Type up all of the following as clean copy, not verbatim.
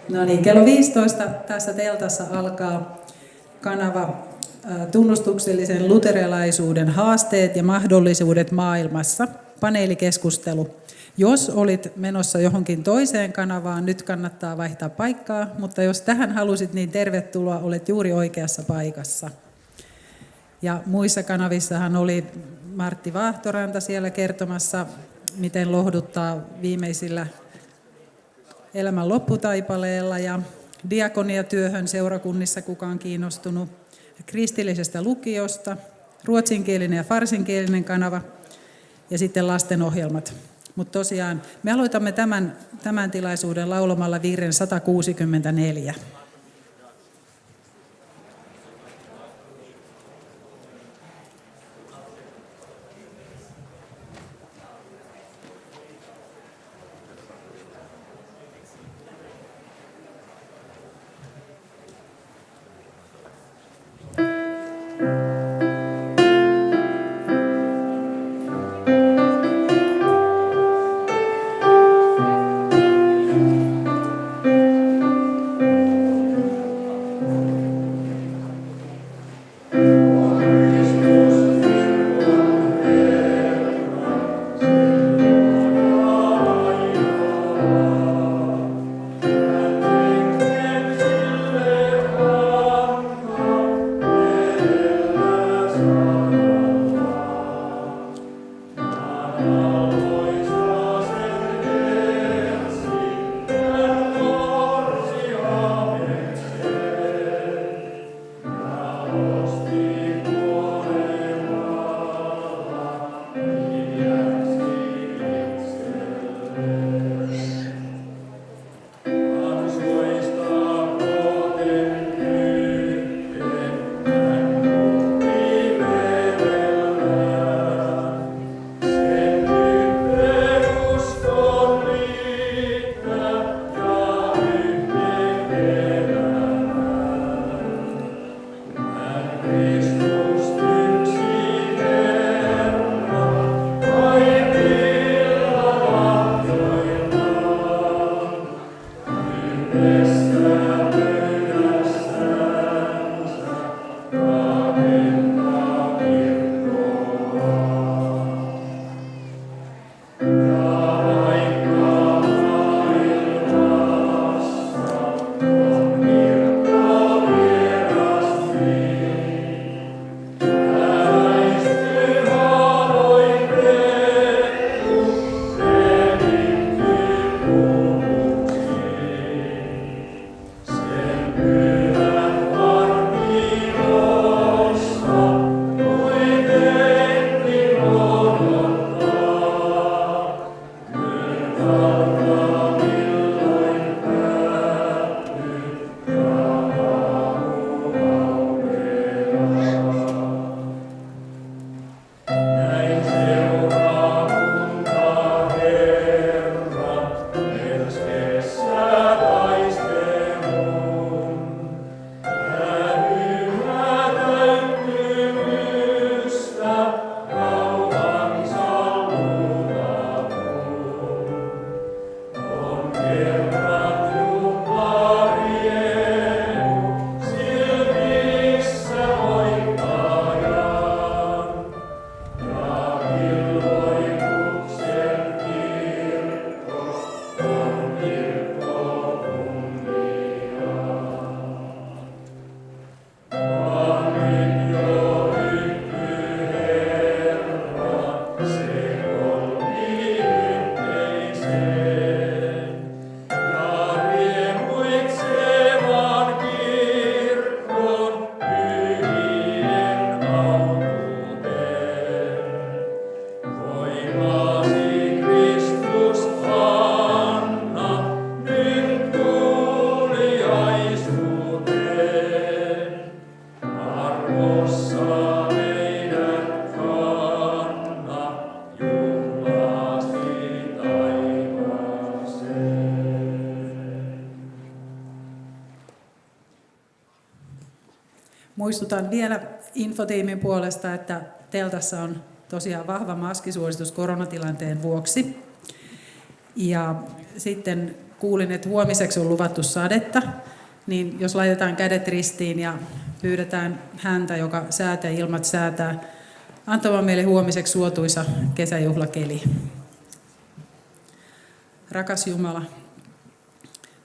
No niin, kello 15 tässä teltassa alkaa kanava Tunnustuksellisen luterilaisuuden haasteet ja mahdollisuudet maailmassa, paneelikeskustelu. Jos olit menossa johonkin toiseen kanavaan, nyt kannattaa vaihtaa paikkaa, mutta jos tähän halusit, niin tervetuloa, olet juuri oikeassa paikassa. Ja muissa kanavissahan oli Martti Vaahtoranta siellä kertomassa, miten lohduttaa viimeisillä elämän lopputaipaleella ja diakoniatyöhön seurakunnissa kukaan kiinnostunut, kristillisestä lukiosta, ruotsinkielinen ja farsinkielinen kanava ja sitten lastenohjelmat. Mutta tosiaan me aloitamme tämän tilaisuuden laulamalla virren 164. Muistutan vielä infotiimin puolesta, että teltassa on tosiaan vahva maskisuositus koronatilanteen vuoksi. Ja sitten kuulin, että huomiseksi on luvattu sadetta, niin jos laitetaan kädet ristiin ja pyydetään häntä, joka säätää ilmat säätää, antamaan meille huomiseksi suotuisa kesäjuhlakeli. Rakas Jumala,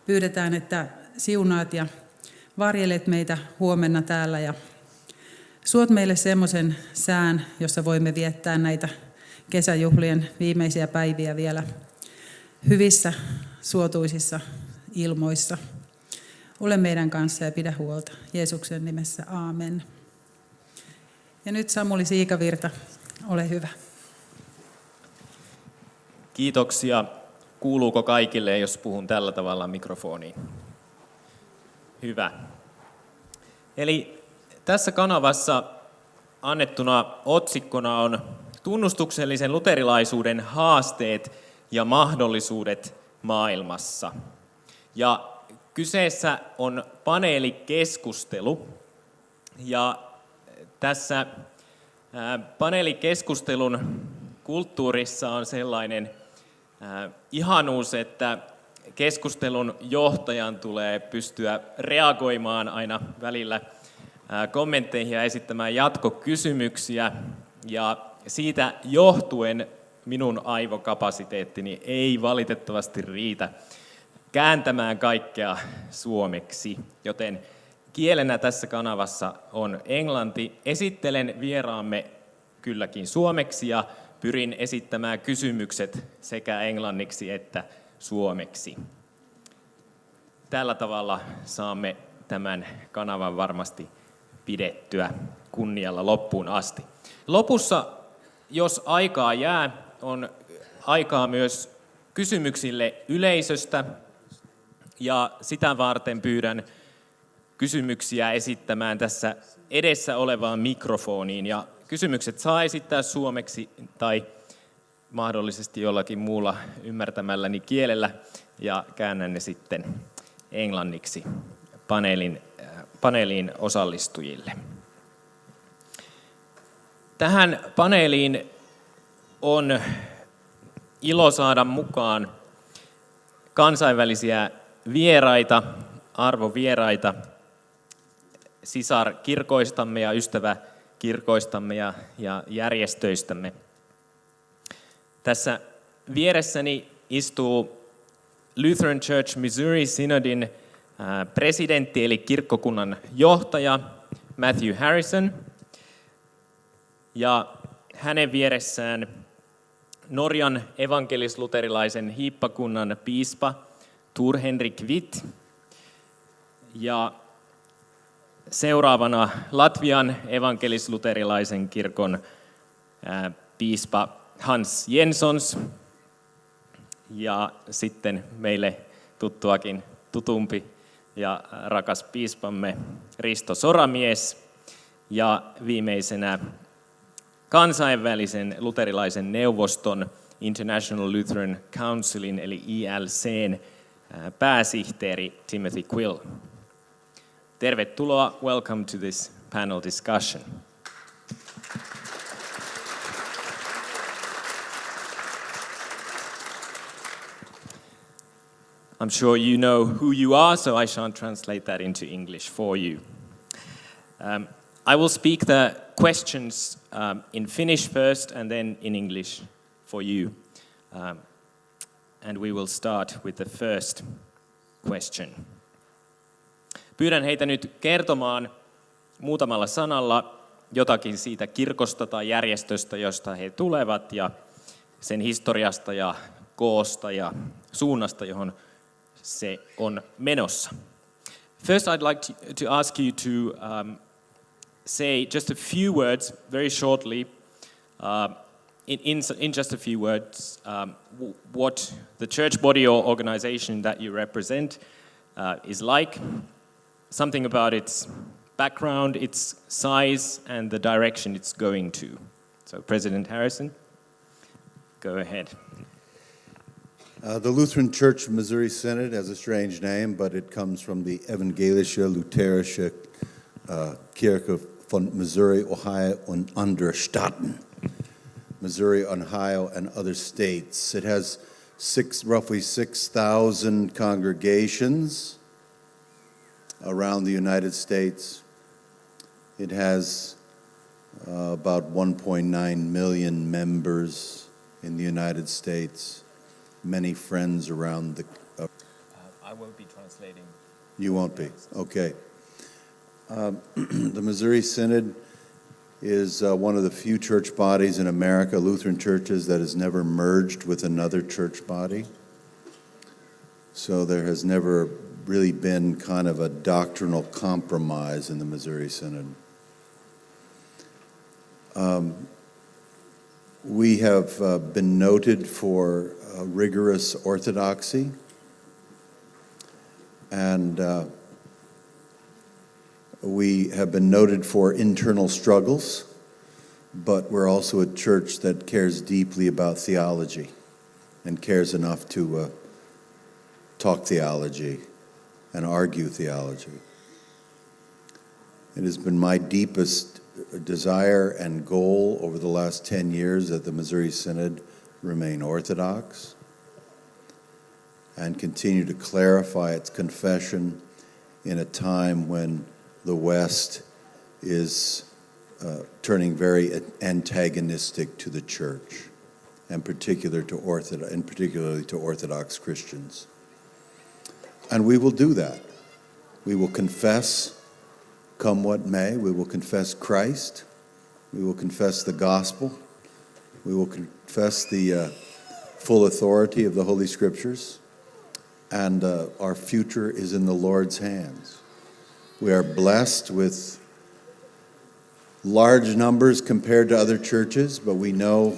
pyydetään, että siunaat ja varjelet meitä huomenna täällä ja suot meille semmoisen sään, jossa voimme viettää näitä kesäjuhlien viimeisiä päiviä vielä hyvissä, suotuisissa ilmoissa. Ole meidän kanssa ja pidä huolta. Jeesuksen nimessä, aamen. Ja nyt Samuli Siikavirta, ole hyvä. Kiitoksia. Kuuluuko kaikille, jos puhun tällä tavalla mikrofoniin? Hyvä. Eli tässä kanavassa annettuna otsikkona on Tunnustuksellisen luterilaisuuden haasteet ja mahdollisuudet maailmassa. Ja kyseessä on paneelikeskustelu. Ja tässä paneelikeskustelun kulttuurissa on sellainen ihanuus, että keskustelun johtajan tulee pystyä reagoimaan aina välillä kommentteihin ja esittämään jatkokysymyksiä. Ja siitä johtuen minun aivokapasiteettini ei valitettavasti riitä kääntämään kaikkea suomeksi, joten kielenä tässä kanavassa on englanti. Esittelen vieraamme kylläkin suomeksi ja pyrin esittämään kysymykset sekä englanniksi että suomeksi. Tällä tavalla saamme tämän kanavan varmasti pidettyä kunnialla loppuun asti. Lopussa, jos aikaa jää, on aikaa myös kysymyksille yleisöstä. Ja sitä varten pyydän kysymyksiä esittämään tässä edessä olevaan mikrofoniin. Ja kysymykset saa esittää suomeksi tai mahdollisesti jollakin muulla ymmärtämälläni kielellä ja käännän ne sitten englanniksi paneeliin osallistujille. Tähän paneeliin on ilo saada mukaan kansainvälisiä vieraita, arvovieraita, sisarkirkoistamme ja ystäväkirkoistamme ja järjestöistämme. Tässä vieressäni istuu Lutheran Church Missouri Synodin presidentti eli kirkkokunnan johtaja Matthew Harrison ja hänen vieressään Norjan evankelis-luterilaisen hiippakunnan piispa Tor Henrik Witt ja seuraavana Latvian evankelis-luterilaisen kirkon piispa Hans Jensons ja sitten meille tutumpi ja rakas piispamme Risto Soramies ja viimeisenä kansainvälisen luterilaisen neuvoston International Lutheran Councilin eli ILC:n pääsihteeri Timothy Quill. Tervetuloa, welcome to this panel discussion. I'm sure you know who you are, so I shan't translate that into English for you. I will speak the questions in Finnish first and then in English for you. And we will start with the first question. Pyydän heitä nyt kertomaan muutamalla sanalla jotakin siitä kirkosta tai järjestöstä, josta he tulevat, ja sen historiasta ja koosta ja suunnasta, johon se on menossa. First, I'd like to ask you to say just a few words, very shortly, in just a few words, what the church body or organization that you represent is like, something about its background, its size, and the direction it's going to. So, President Harrison, go ahead. The Lutheran Church Missouri Synod has a strange name, but it comes from the Evangelische Lutherische Kirche von Missouri, Ohio und andere Staaten. Missouri, Ohio, and other states. It has roughly 6,000 congregations around the United States. It has about 1.9 million members in the United States, many friends around the... I will be translating. You won't be, okay. The Missouri Synod is one of the few church bodies in America, Lutheran churches, that has never merged with another church body. So there has never really been kind of a doctrinal compromise in the Missouri Synod. We have been noted for rigorous orthodoxy, and we have been noted for internal struggles, but we're also a church that cares deeply about theology and cares enough to talk theology and argue theology. It has been my deepest desire and goal over the last 10 years that the Missouri Synod remain orthodox and continue to clarify its confession in a time when the West is turning very antagonistic to the church, and particularly to Orthodox Christians. And we will do that. We will confess, come what may. We will confess Christ. We will confess the gospel. We will confess the full authority of the Holy Scriptures. And our future is in the Lord's hands. We are blessed with large numbers compared to other churches, but we know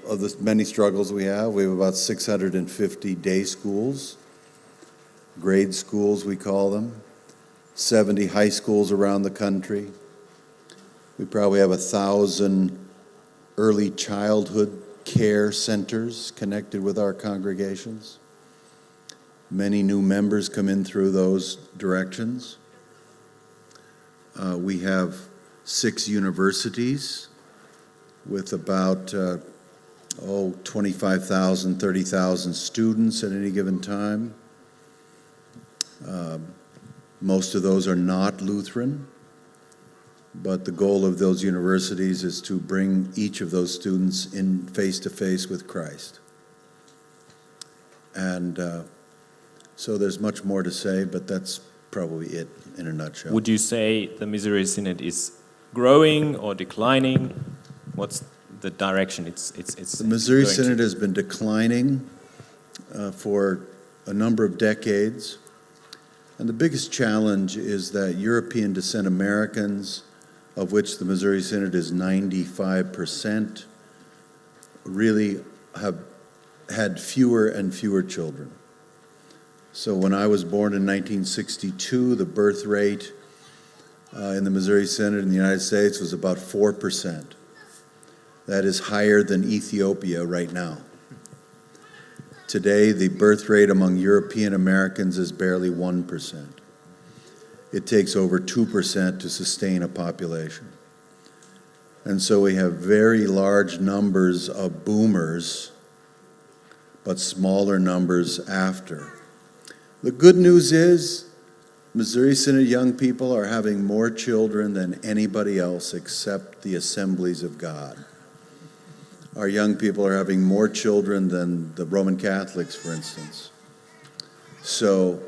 of the many struggles we have. We have about 650 day schools, grade schools we call them, 70 high schools around the country. We probably have 1,000 early childhood care centers connected with our congregations. Many new members come in through those directions. We have 6 universities with about 25,000, 30,000 students at any given time. Most of those are not Lutheran, but the goal of those universities is to bring each of those students in face-to-face with Christ. And so there's much more to say, but that's probably it in a nutshell. Would you say the Missouri Synod is growing or declining? What's the direction it's The Missouri going Synod to? has been declining for a number of decades. And the biggest challenge is that European descent Americans, of which the Missouri Synod is 95%, really have had fewer and fewer children. So when I was born in 1962, the birth rate in the Missouri Synod in the United States was about 4%. That is higher than Ethiopia right now. Today, the birth rate among European Americans is barely 1%. It takes over 2% to sustain a population. And so we have very large numbers of boomers, but smaller numbers after. The good news is Missouri Synod young people are having more children than anybody else except the Assemblies of God. Our young people are having more children than the Roman Catholics, for instance. So,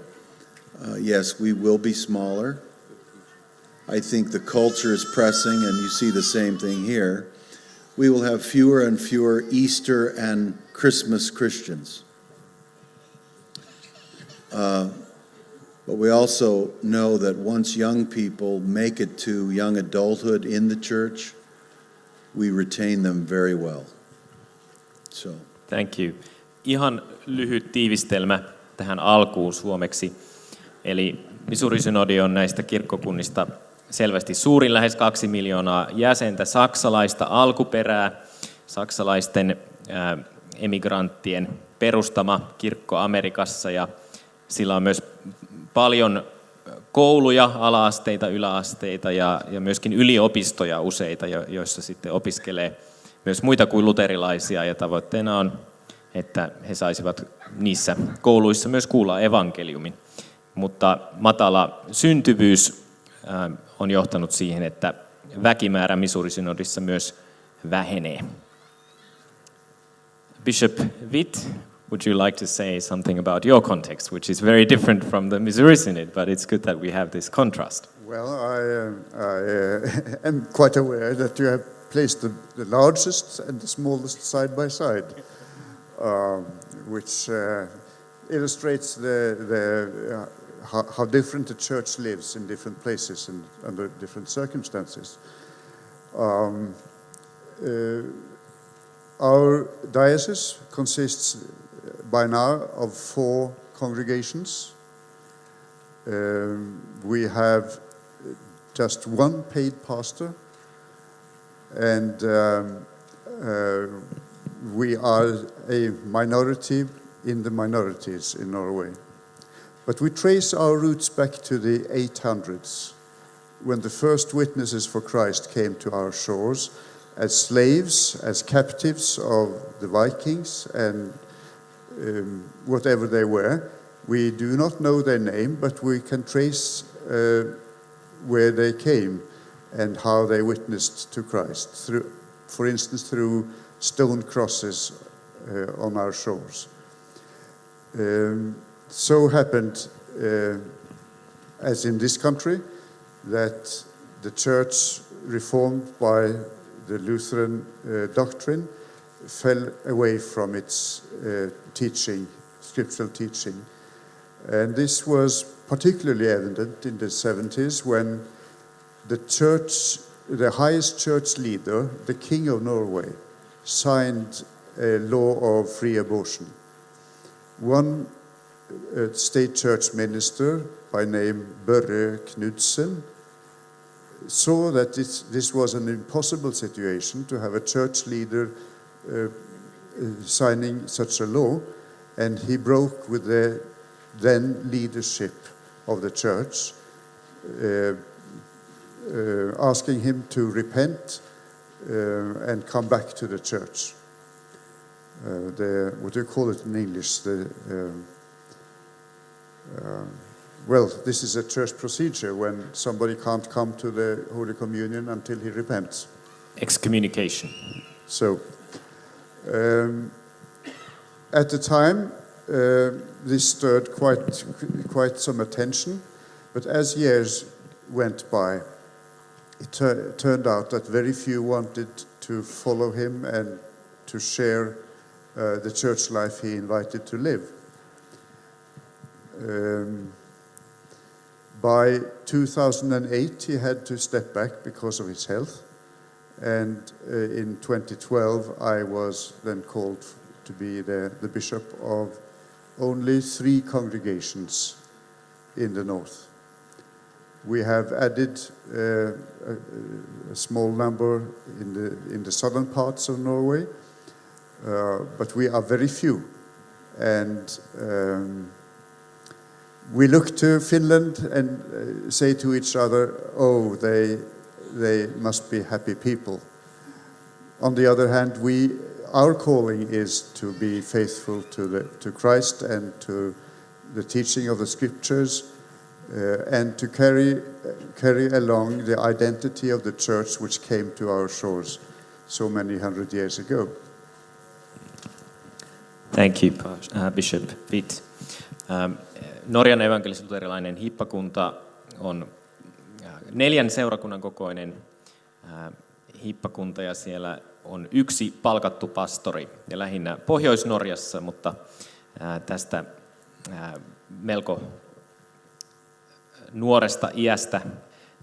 yes, we will be smaller. I think the culture is pressing, and you see the same thing here. We will have fewer and fewer Easter and Christmas Christians. But we also know that once young people make it to young adulthood in the church, we retain them very well. So. Thank you. Ihan lyhyt tiivistelmä tähän alkuun suomeksi. Eli Missouri-synodi on näistä kirkkokunnista selvästi suurin, lähes 2 miljoonaa jäsentä, saksalaista alkuperää, saksalaisten emigranttien perustama kirkko Amerikassa, ja sillä on myös paljon kouluja, ala-asteita, yläasteita ja myöskin yliopistoja useita, joissa sitten opiskelee myös muita kuin luterilaisia, ja tavoitteena on että he saisivat niissä kouluissa myös kuulla evankeliumin. Mutta matala syntyvyys on johtanut siihen, että väkimäärä Missouri-synodissa myös vähenee. Bishop Witt, would you like to say something about your context, which is very different from the Missouri Synod, but it's good that we have this contrast. Well, I am quite aware that you have placed the largest and the smallest side by side, which illustrates how different the church lives in different places and under different circumstances. Our diocese consists by now of 4 congregations. We have just one paid pastor, and we are a minority in the minorities in Norway. But we trace our roots back to the 800s, when the first witnesses for Christ came to our shores as slaves, as captives of the Vikings and whatever they were. We do not know their name, but we can trace where they came and how they witnessed to Christ, through, for instance, through stone crosses on our shores. So happened, as in this country, that the church, reformed by the Lutheran doctrine, fell away from its teaching, scriptural teaching. And this was particularly evident in the 70s when the church, the highest church leader, the King of Norway, signed a law of free abortion. One state church minister by name Børre Knudsen saw that this was an impossible situation to have a church leader signing such a law, and he broke with the then leadership of the church, asking him to repent and come back to the church. What do you call it in English? Well, this is a church procedure when somebody can't come to the Holy Communion until he repents. Excommunication. So, at the time, this stirred quite some attention, but as years went by, it turned out that very few wanted to follow him and to share the church life he invited to live. By 2008, he had to step back because of his health, and in 2012, I was then called to be the bishop of only 3 congregations in the north. We have added a small number in the southern parts of Norway, but we are very few, and we look to Finland and say to each other, "Oh, they must be happy people." On the other hand, our calling is to be faithful to Christ and to the teaching of the Scriptures, and to carry along the identity of the church which came to our shores so many hundred years ago. Thank you, Bishop Witt. Norjan evankelis-luterilainen hiippakunta on 4 seurakunnan kokoinen hiippakunta, ja siellä on 1 palkattu pastori, ja lähinnä Pohjois-Norjassa, mutta tästä melko nuoresta iästä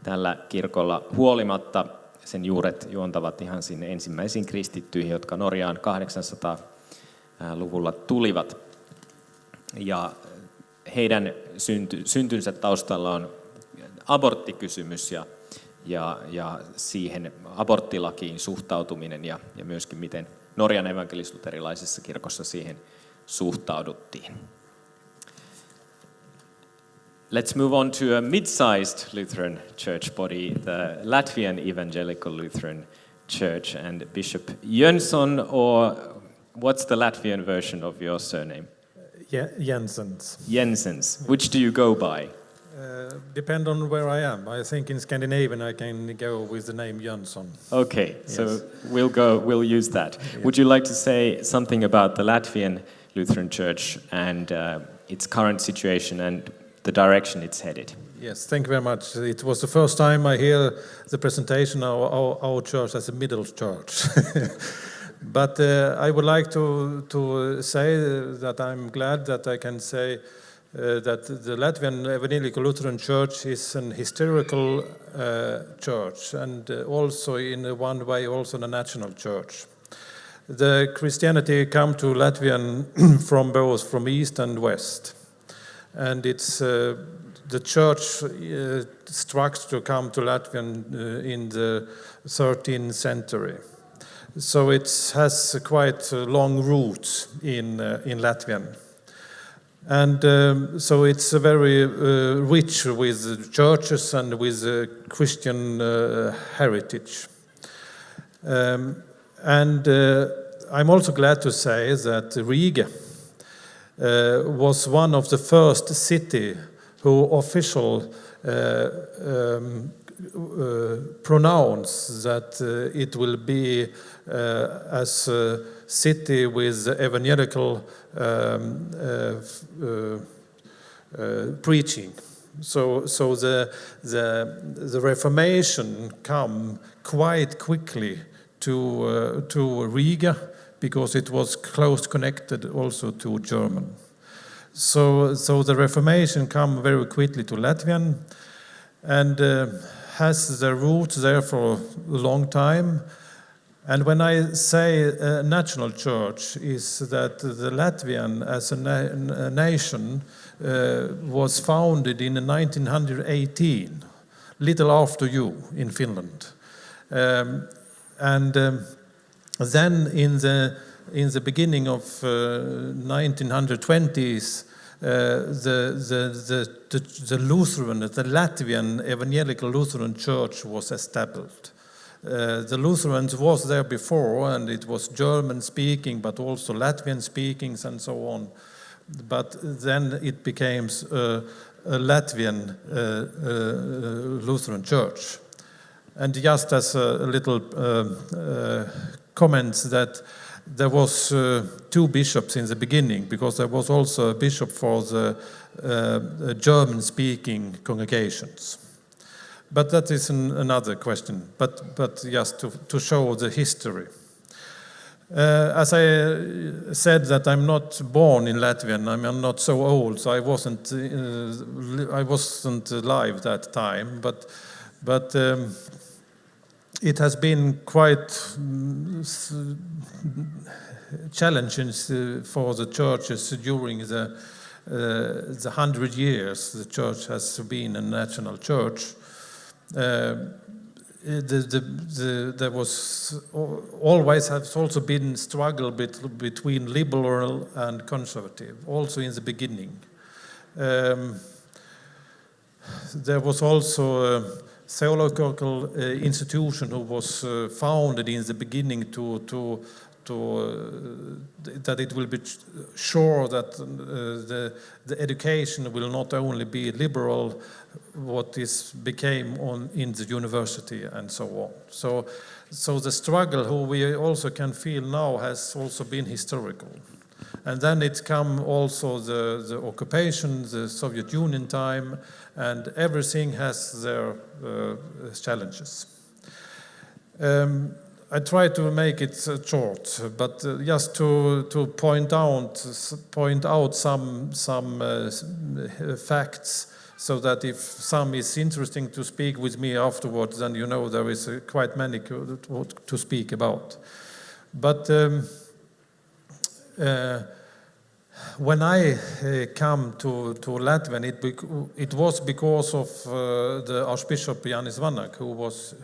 tällä kirkolla huolimatta sen juuret juontavat ihan sinne ensimmäisiin kristittyihin, jotka Norjaan 800-luvulla tulivat. Ja heidän syntynsä taustalla on aborttikysymys ja siihen aborttilakiin suhtautuminen ja myöskin miten Norjan evankelis-luterilaisessa kirkossa siihen suhtauduttiin. Let's move on to a mid-sized Lutheran church body, the Latvian Evangelical Lutheran Church, and Bishop Jönsson or What's the Latvian version of your surname? Jensens. Jensens. Which do you go by? Depend on where I am. I think in Scandinavian I can go with the name Jönsson. Okay, so Yes. we'll use that. Would you like to say something about the Latvian Lutheran Church and its current situation and the direction it's headed? Yes, thank you very much. It was the first time I hear the presentation of our church as a middle church. But I would like to say that I'm glad that I can say that the Latvian Evangelical Lutheran Church is an historical church and also in one way also a national church. The Christianity come to Latvian from both from east and west, and it's the church structure come to Latvian in the 13th century. So it has quite long roots in Latvian. And so it's very rich with churches and with Christian heritage. And I'm also glad to say that Riga was one of the first city who official pronounce that it will be as a city with evangelical preaching. So the Reformation come quite quickly to Riga because it was close connected also to German. So the Reformation come very quickly to Latvian and has the roots there for a long time. And when I say national church, is that the Latvian as a nation was founded in 1918, little after you in Finland. And then in the beginning of 1920s, the Lutheran, the Latvian Evangelical Lutheran Church was established. The Lutherans was there before, and it was German speaking, but also Latvian speakings and so on. But then it became a Latvian Lutheran Church. And just as a little comment that there was two bishops in the beginning, because there was also a bishop for the German-speaking congregations. But that is another question, but just to show the history. As I said that I'm not born in Latvian, I'm not so old, so I wasn't alive that time, but it has been quite challenges for the churches during the 100 years the church has been a national church. There was always has also been struggle between liberal and conservative, also in the beginning. There was also a theological institution who was founded in the beginning to that it will be sure that the education will not only be liberal, what is became in the university and so on. So the struggle who we also can feel now has also been historical. And then it come also the occupation, the Soviet Union time, and everything has their challenges. I try to make it short, but just to point out some facts, so that if some is interesting to speak with me afterwards, then you know there is quite many to speak about. But when I come to Latvian, it was because of the Archbishop Jānis Vanag,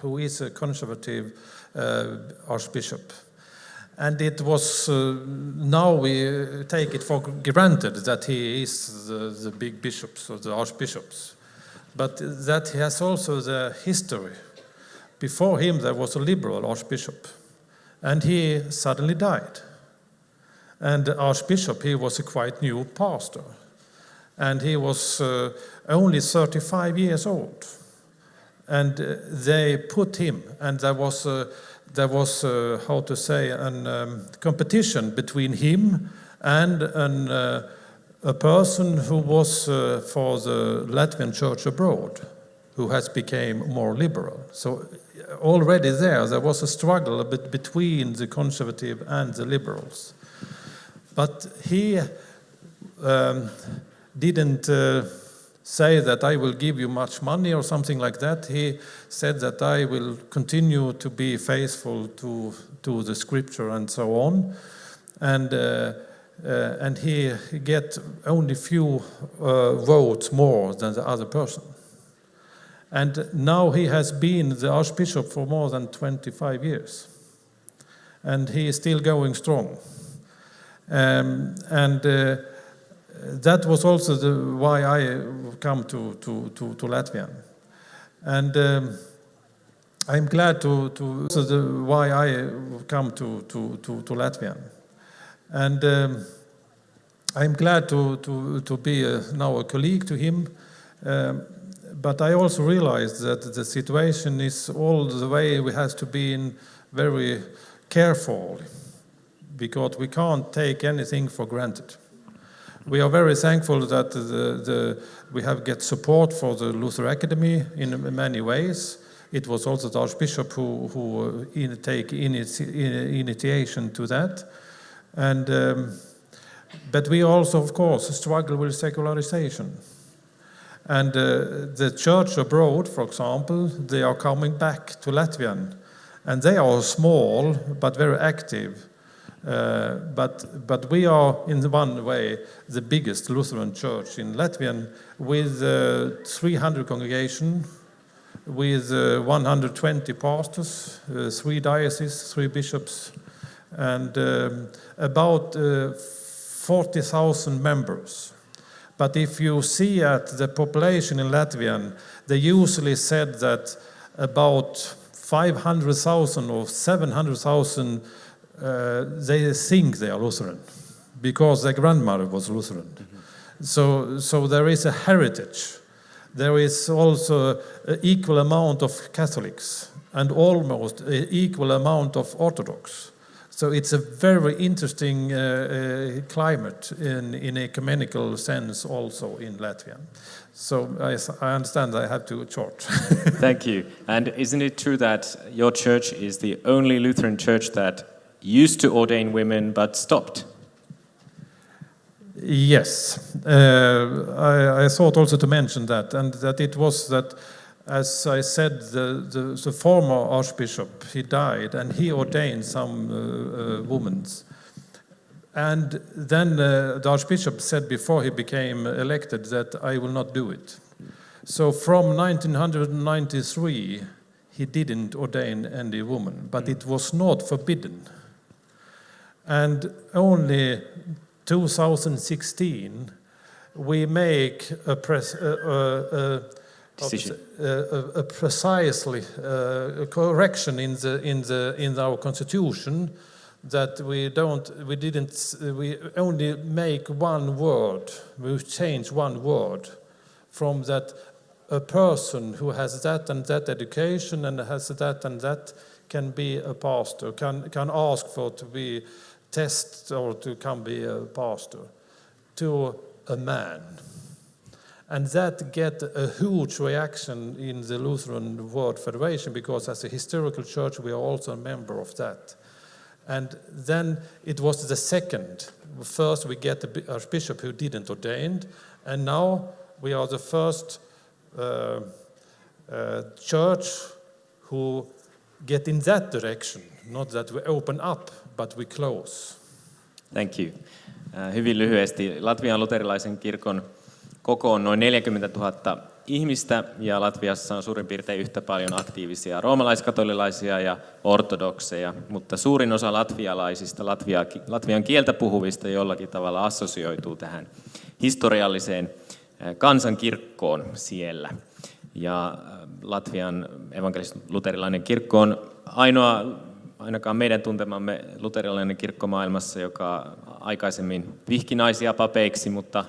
who is a conservative Archbishop. And it was, now we take it for granted that he is the big bishops or the archbishops. But that he has also the history. Before him there was a liberal archbishop, and he suddenly died. And the Archbishop, he was a quite new pastor. And he was only 35 years old. And they put him, and there was how to say, a competition between him and a person who was for the Latvian church abroad, who has become more liberal. So already there was a struggle between the conservative and the liberals. But he didn't say that I will give you much money or something like that. He said that I will continue to be faithful to the scripture and so on. And he get only few votes more than the other person. And now he has been the Archbishop for more than 25 years. And he is still going strong. That was also why I come to Latvian. And I'm glad why I come to Latvian. And I'm glad to be now a colleague to him. But I also realize that the situation is all the way we have to be very careful, because we can't take anything for granted. We are very thankful that we have get support for the Luther Academy in many ways. It was also the Archbishop who take initiation to that. But we also, of course, struggle with secularization. And the church abroad, for example, they are coming back to Latvian. And they are small, but very active. But we are, in one way, the biggest Lutheran church in Latvian, with 300 congregation, with 120 pastors, 3 dioceses, 3 bishops, and about 40,000 members. But if you see at the population in Latvian, they usually said that about 500,000 or 700,000 they think they are Lutheran because their grandmother was Lutheran. Mm-hmm. So there is a heritage. There is also an equal amount of Catholics and almost an equal amount of Orthodox. So it's a very interesting climate in ecumenical sense also in Latvian. So I understand I have to short. Thank you. And isn't it true that your church is the only Lutheran church that used to ordain women but stopped? Yes. I thought also to mention that, and that it was that, as I said, the former archbishop, he died, and he ordained some women. And then the archbishop said before he became elected that I will not do it. So from 1993, he didn't ordain any woman, but it was not forbidden. And only 2016, we make a precisely correction in our constitution that we only make one word. We change one word from that a person who has that and that education and has that and that can be a pastor, can ask for to be tested or to come be a pastor, to a man. And that get a huge reaction in the Lutheran World Federation, because as a historical church we are also a member of that. And then it was the second. First we get the archbishop who didn't ordain, and now we are the first church who get in that direction. Not that we open up, but we close. Thank you. Hyvin lyhyesti. Latvian luterilaisen kirkon koko on noin 40 000 ihmistä, ja Latviassa on suurin piirtein yhtä paljon aktiivisia roomalaiskatolilaisia ja ortodokseja, mutta suurin osa latvialaisista, latvian kieltä puhuvista jollakin tavalla assosioituu tähän historialliseen kansankirkkoon siellä. Ja Latvian evankelis-luterilainen kirkko on ainoa, ainakaan meidän tuntemamme luterilainen kirkko maailmassa, joka aikaisemmin vihkinaisia papeiksi, mutta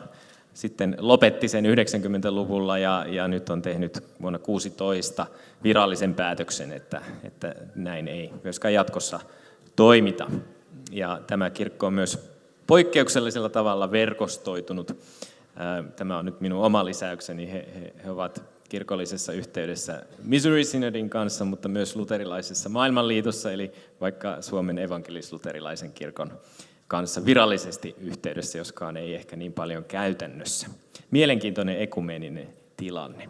sitten lopetti sen 90-luvulla ja nyt on tehnyt vuonna 2016 virallisen päätöksen, että näin ei myöskään jatkossa toimita. Ja tämä kirkko on myös poikkeuksellisella tavalla verkostoitunut. Tämä on nyt minun oma lisäykseni. He ovat kirkollisessa yhteydessä Missouri Synodin kanssa, mutta myös luterilaisessa maailmanliitossa, eli vaikka Suomen evankelis-luterilaisen kirkon kanssa virallisesti yhteydessä, joskaan ei ehkä niin paljon käytännössä. Mielenkiintoinen ekumeeninen tilanne.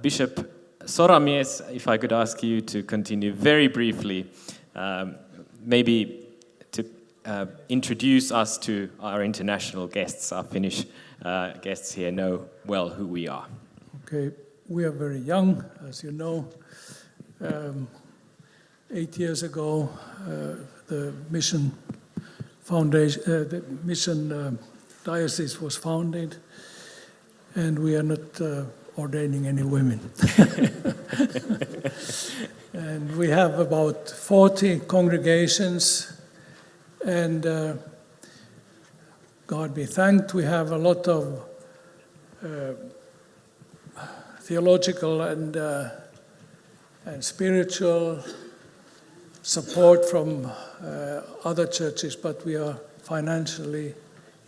Bishop Soramies, if I could ask you to continue very briefly, maybe to introduce us to our international guests. Our Finnish guests here know well who we are. Okay, we are very young, as you know. 8 years ago, the mission foundation, the mission diocese was founded, and we are not ordaining any women. And we have about 40 congregations, and God be thanked, we have a lot of theological and spiritual support from other churches, but we are financially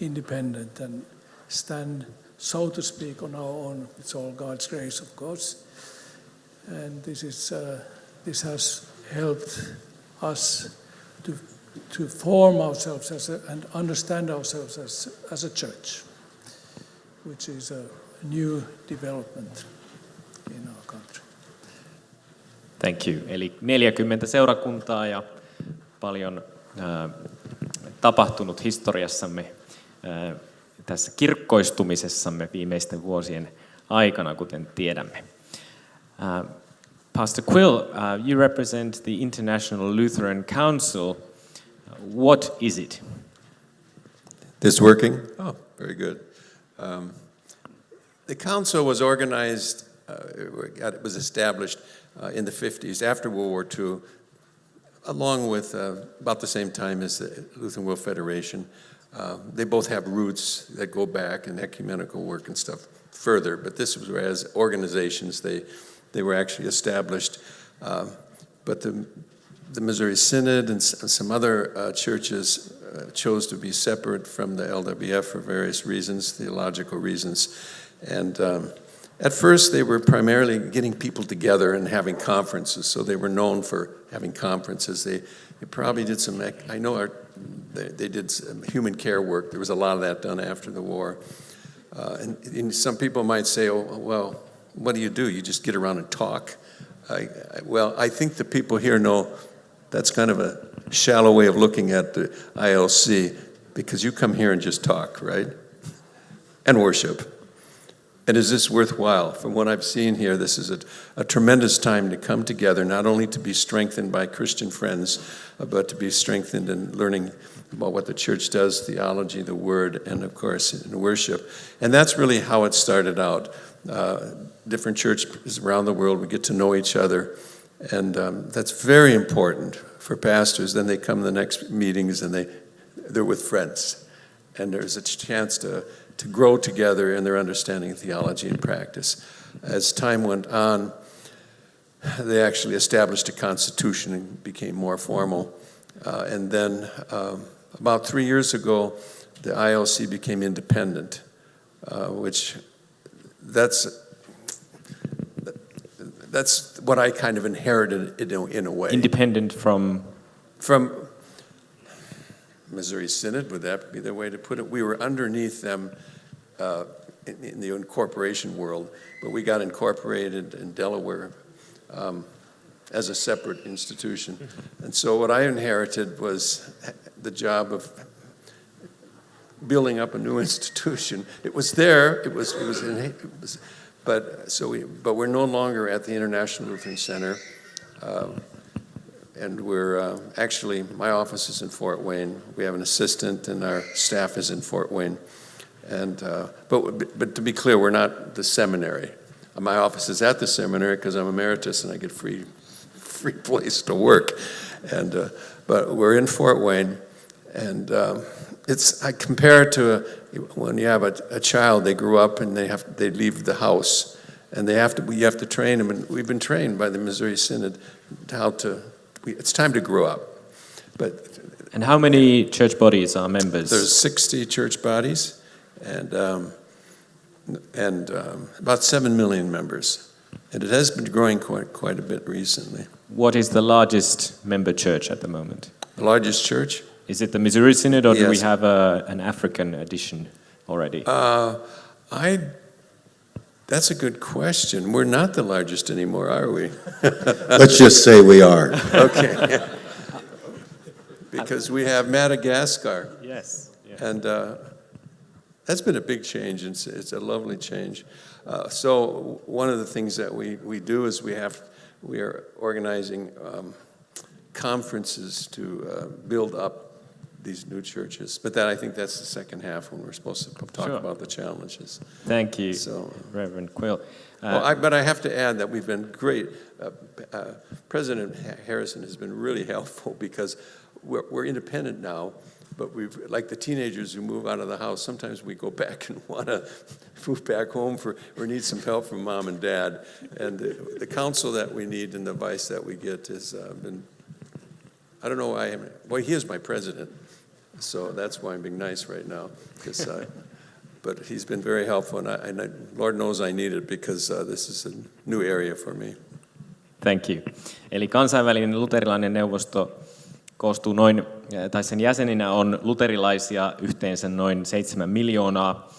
independent and stand, so to speak, on our own. It's all God's grace, of course. And this has helped us to form ourselves and understand ourselves as a church, which is a new development in our country. Thank you. Eli 40 seurakuntaa ja paljon tapahtunut historiassamme, tässä kirkkoistumisessamme viimeisten vuosien aikana, kuten tiedämme. Pastor Quill, you represent the International Lutheran Council. What is it? This working? Oh, very good. The council was organized, it was established in the 50s after World War II, along with about the same time as the Lutheran World Federation. They both have roots that go back in ecumenical work and stuff further, but this was as organizations, they were actually established. But the Missouri Synod and some other churches chose to be separate from the LWF for various reasons, theological reasons. And at first they were primarily getting people together and having conferences, so they were known for having conferences. They probably did some, I know they did some human care work. There was a lot of that done after the war. And some people might say, oh, well, what do? You just get around and talk. Well, I think the people here know that's kind of a shallow way of looking at the ILC, because you come here and just talk, right? And worship. And is this worthwhile? From what I've seen here, this is a tremendous time to come together, not only to be strengthened by Christian friends, but to be strengthened in learning about what the church does, theology, the word, and of course in worship. And that's really how it started out. Different churches around the world, we get to know each other, and that's very important for pastors. Then they come to the next meetings and they're with friends, and there's a chance to grow together in their understanding of theology and practice. As time went on, they actually established a constitution and became more formal. And then about 3 years ago, the ILC became independent, which that's what I kind of inherited in a way. Independent from? From Missouri Synod, would that be the way to put it? We were underneath them in the incorporation world, but we got incorporated in Delaware as a separate institution. And so what I inherited was the job of building up a new institution. It was there, but we're no longer at the International Lutheran Center. And we're actually, my office is in Fort Wayne. We have an assistant, and our staff is in Fort Wayne. And but to be clear, we're not the seminary. My office is at the seminary because I'm emeritus and I get free place to work. And but we're in Fort Wayne, And I compare it to when you have a child, they grew up and they leave the house, and you have to train them. And we've been trained by the Missouri Synod it's time to grow up. And how many church bodies are members? There's 60 church bodies, and about 7 million members, and it has been growing quite a bit recently. What is the largest member church at the moment? The largest church? Is it the Missouri Synod, or Yes. do we have an African edition already? That's a good question. We're not the largest anymore, are we? Let's just say we are. Okay. Because we have Madagascar. Yes. And that's been a big change. It's a lovely change. So one of the things that we do is we are organizing conferences to build up these new churches. But I think that's the second half when we're supposed to talk Sure. about the challenges. Thank you, So- Reverend Quill. But I have to add that we've been great. President Harrison has been really helpful because we're independent now, but like the teenagers who move out of the house, sometimes we go back and want to move back home or need some help from mom and dad. And the counsel that we need and the advice that we get has been, I don't know why he is my president, so that's why I'm being nice right now. But he's been very helpful, and Lord knows I need it because this is a new area for me. Thank you. Eli kansainvälinen luterilainen neuvosto koostuu tai sen jäseninä on luterilaisia yhteensä noin 7 miljoonaa.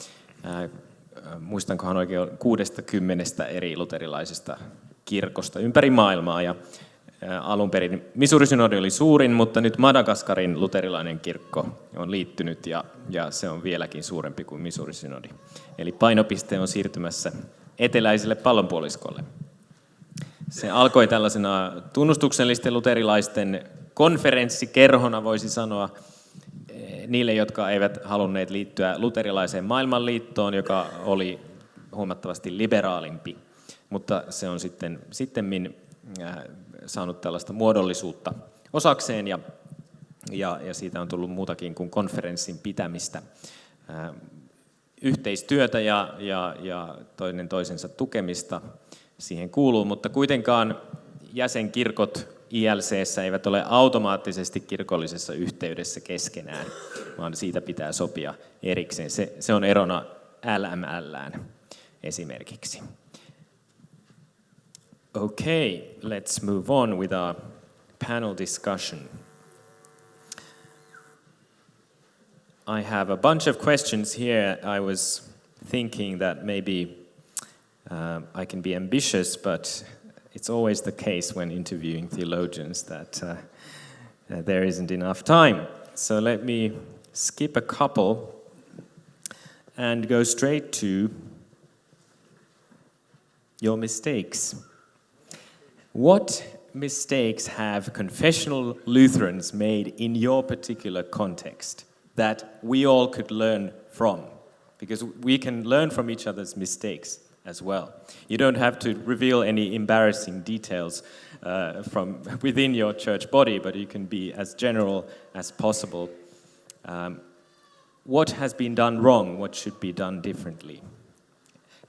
Muistankohan oikein 60 eri luterilaisesta kirkosta ympäri maailmaa. Ja alun perin Missouri-synodi oli suurin, mutta nyt Madagaskarin luterilainen kirkko on liittynyt ja se on vieläkin suurempi kuin Missouri-synodi. Eli painopiste on siirtymässä eteläiselle pallonpuoliskolle. Se alkoi tällaisena tunnustuksellisten luterilaisten konferenssikerhona, voisi sanoa, niille, jotka eivät halunneet liittyä luterilaiseen maailmanliittoon, joka oli huomattavasti liberaalimpi. Mutta se on sittemmin saanut tällaista muodollisuutta osakseen ja siitä on tullut muutakin kuin konferenssin pitämistä. Yhteistyötä ja toinen toisensa tukemista siihen kuuluu, mutta kuitenkaan jäsenkirkot ILC:ssä eivät ole automaattisesti kirkollisessa yhteydessä keskenään, vaan siitä pitää sopia erikseen. Se on erona LML:ään esimerkiksi. Okay, let's move on with our panel discussion. I have a bunch of questions here. I was thinking that maybe I can be ambitious, but it's always the case when interviewing theologians that there isn't enough time. So let me skip a couple and go straight to your mistakes. What mistakes have confessional Lutherans made in your particular context that we all could learn from? Because we can learn from each other's mistakes as well. You don't have to reveal any embarrassing details from within your church body, but you can be as general as possible. What has been done wrong? What should be done differently?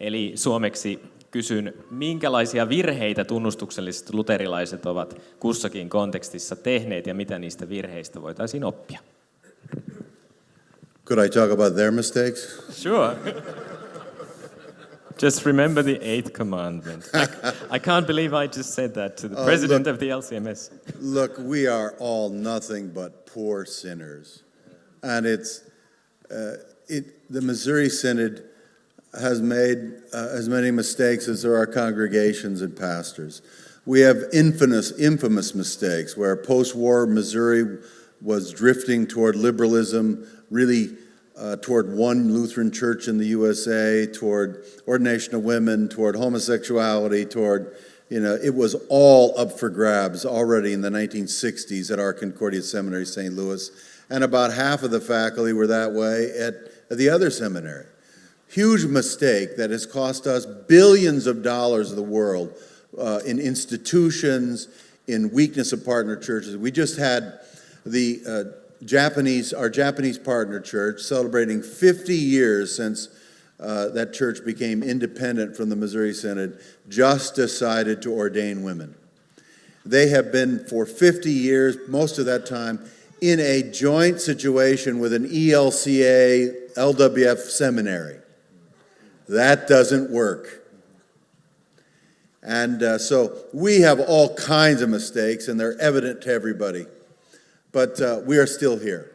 Eli suomeksi kysyn, minkälaisia virheitä tunnustukselliset luterilaiset ovat kussakin kontekstissa tehneet ja mitä niistä virheistä voitaisiin oppia? Could I talk about their mistakes? Sure. Just remember the 8th commandment. I can't believe I just said that to the president of the LCMS. Look, we are all nothing but poor sinners. And the Missouri Synod has made as many mistakes as there are congregations and pastors. We have infamous mistakes where post-war Missouri was drifting toward liberalism, really toward one Lutheran church in the USA, toward ordination of women, toward homosexuality, it was all up for grabs already in the 1960s at our Concordia Seminary, St. Louis, and about half of the faculty were that way at the other seminary. Huge mistake that has cost us billions of dollars of the world in institutions, in weakness of partner churches. We just had the our Japanese partner church, celebrating 50 years since that church became independent from the Missouri Synod, just decided to ordain women. They have been for 50 years, most of that time, in a joint situation with an ELCA, LWF seminary. That doesn't work. And so we have all kinds of mistakes, and they're evident to everybody. But we are still here.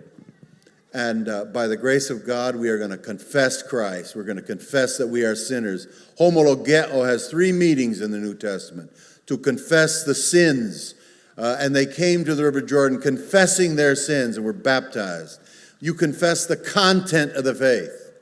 And by the grace of God, we are going to confess Christ. We're going to confess that we are sinners. Homologeo has 3 meetings in the New Testament to confess the sins. And they came to the River Jordan confessing their sins and were baptized. You confess the content of the faith.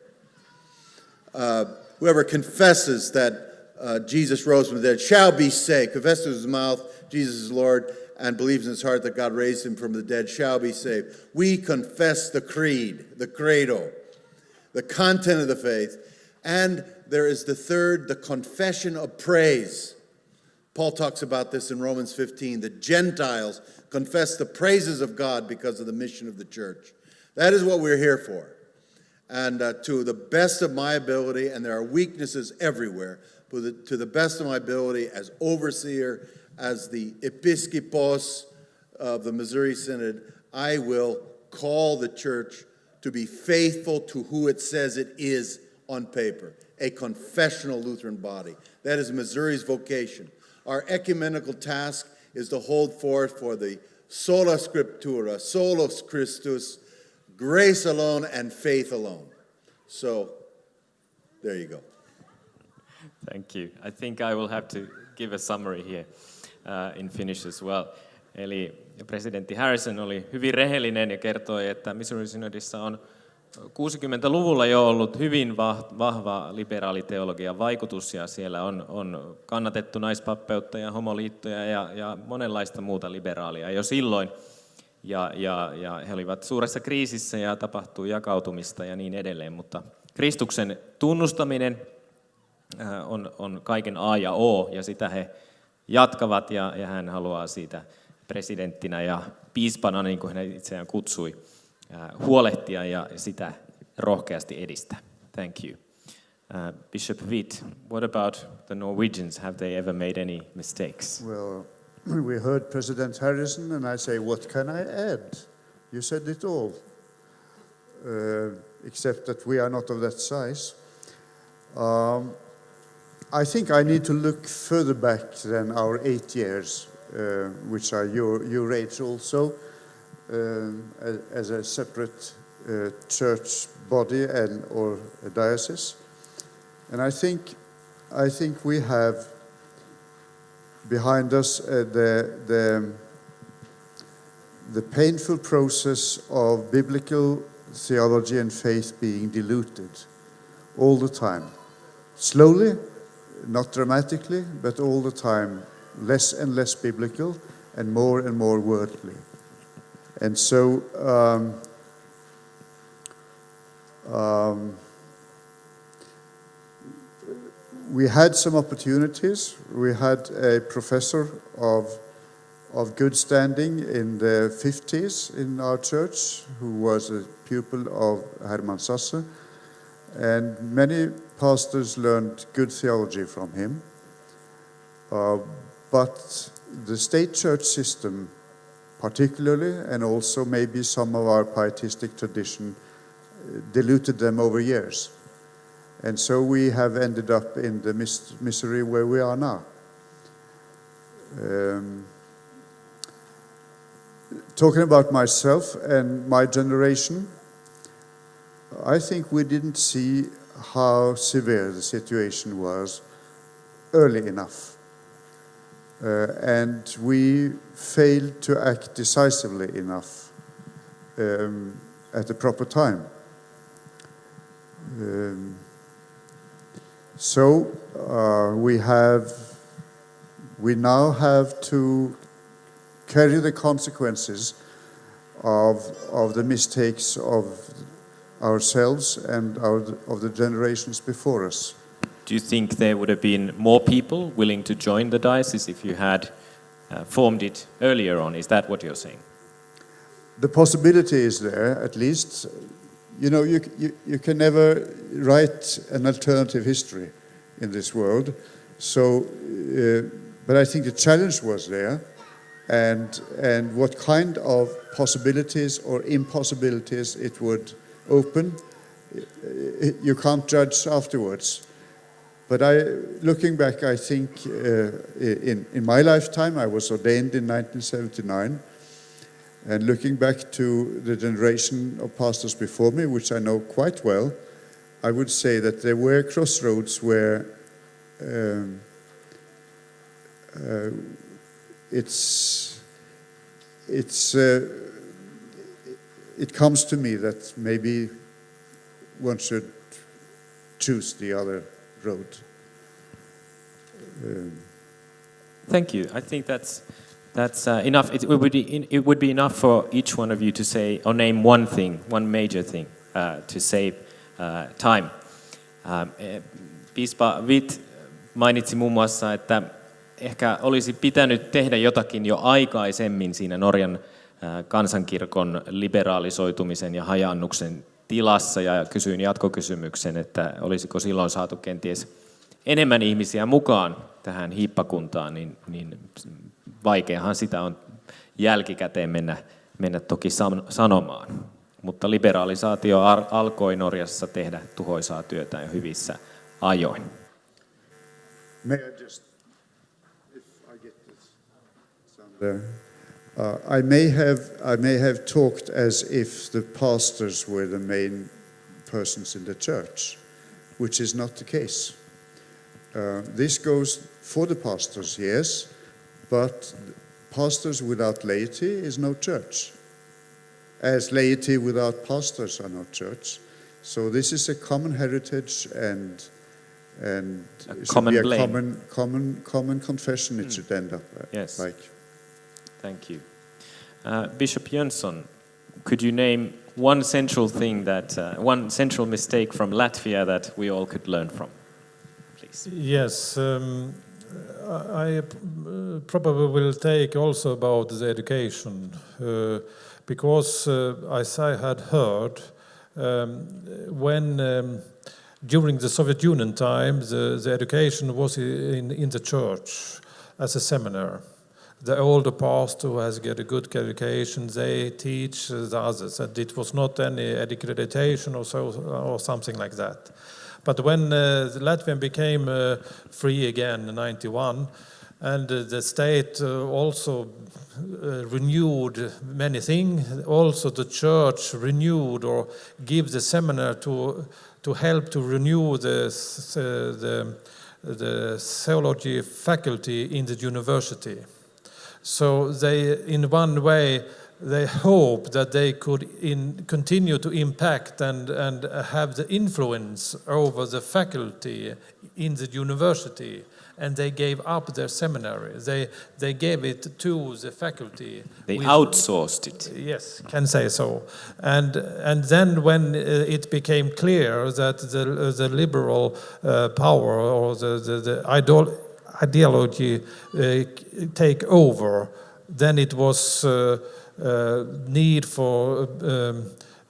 Whoever confesses that Jesus rose from the dead shall be saved. Confesses with his mouth Jesus is Lord and believes in his heart that God raised him from the dead shall be saved. We confess the creed, the credo, the content of the faith. And there is the third, the confession of praise. Paul talks about this in Romans 15. The Gentiles confess the praises of God because of the mission of the church. That is what we're here for. And to the best of my ability, and there are weaknesses everywhere, but to the best of my ability as overseer, as the episkopos of the Missouri Synod, I will call the church to be faithful to who it says it is on paper, a confessional Lutheran body. That is Missouri's vocation. Our ecumenical task is to hold forth for the sola scriptura, solus Christus, grace alone and faith alone. So, there you go. Thank you. I think I will have to give a summary here in Finnish as well. Eli presidentti Harrison oli hyvin rehellinen ja kertoi, että Missouri Synodissa on 60-luvulla jo ollut hyvin vahva liberaaliteologian vaikutus, ja siellä on kannatettu naispappeutta ja homoliittoja ja monenlaista muuta liberaalia jo silloin. Ja he olivat suuressa kriisissä ja tapahtui jakautumista ja niin edelleen, mutta Kristuksen tunnustaminen on kaiken A ja O, ja sitä he jatkavat, ja hän haluaa siitä presidenttinä ja piispana, niin kuin hän itseään kutsui, huolehtia ja sitä rohkeasti edistää. Thank you. Bishop Witt, what about the Norwegians? Have they ever made any mistakes? Well, we heard President Harrison, and I say, what can I add? You said it all, except that we are not of that size. I think I need to look further back than our 8 years, which are your age also, as a separate church body or a diocese. And I think we have behind us the painful process of biblical theology and faith being diluted all the time. Slowly, not dramatically, but all the time, less and less biblical and more worldly. And so we had some opportunities. We had a professor of good standing in the 50s in our church who was a pupil of Hermann Sasse, and many pastors learned good theology from him. But the state church system particularly, and also maybe some of our pietistic tradition, diluted them over years. And so we have ended up in the misery where we are now. Talking about myself and my generation, I think we didn't see how severe the situation was early enough. And we failed to act decisively enough at the proper time. So we now have to carry the consequences of the mistakes of ourselves and of the generations before us. Do you think there would have been more people willing to join the diocese if you had formed it earlier on? Is that what you're saying? the possibility is there, at least. You know, you can never write an alternative history in this world. So, but I think the challenge was there, and what kind of possibilities or impossibilities it would open, you can't judge afterwards. But looking back, I think in my lifetime, I was ordained in 1979. And looking back to the generation of pastors before me, which I know quite well, I would say that there were crossroads where it comes to me that maybe one should choose the other road. Thank you. I think that's enough. It would be enough for each one of you to say or name one thing, one major thing to save time. Piispa Witt mainitsi muun muassa, että ehkä olisi pitänyt tehdä jotakin jo aikaisemmin siinä Norjan kansankirkon liberaalisoitumisen ja hajaannuksen tilassa, ja kysyin jatkokysymyksen, että olisiko silloin saatu kenties enemmän ihmisiä mukaan tähän hiippakuntaan, niin vaikeahan sitä on jälkikäteen mennä toki sanomaan. Mutta liberalisaatio alkoi Norjassa tehdä tuhoisaa työtä jo hyvissä ajoin. May I just, if I get this sound there, I may have talked as if the pastors were the main persons in the church, which is not the case. This goes for the pastors, yes, but pastors without laity is no church, as laity without pastors are no church. So this is a common heritage and it should be a common confession. It should end up yes. like. Thank you. Bishop Jönsson, could you name one central thing one central mistake from Latvia that we all could learn from, please? Yes, I probably will take also about the education, because as I had heard, when during the Soviet Union time, the education was in the church as a seminar. The older pastor who has got a good education, they teach the others, and it was not any accreditation or something like that. But when Latvia became free again in 1991, and the state also renewed many things, also the church renewed or give the seminar to help to renew the theology faculty in the university. So they, in one way, they hope that they could continue to impact and have the influence over the faculty in the university, and they gave up their seminary. They gave it to the faculty. They outsourced it. Yes, can say so. And then when it became clear that the liberal power or the ideology take over, then it was need for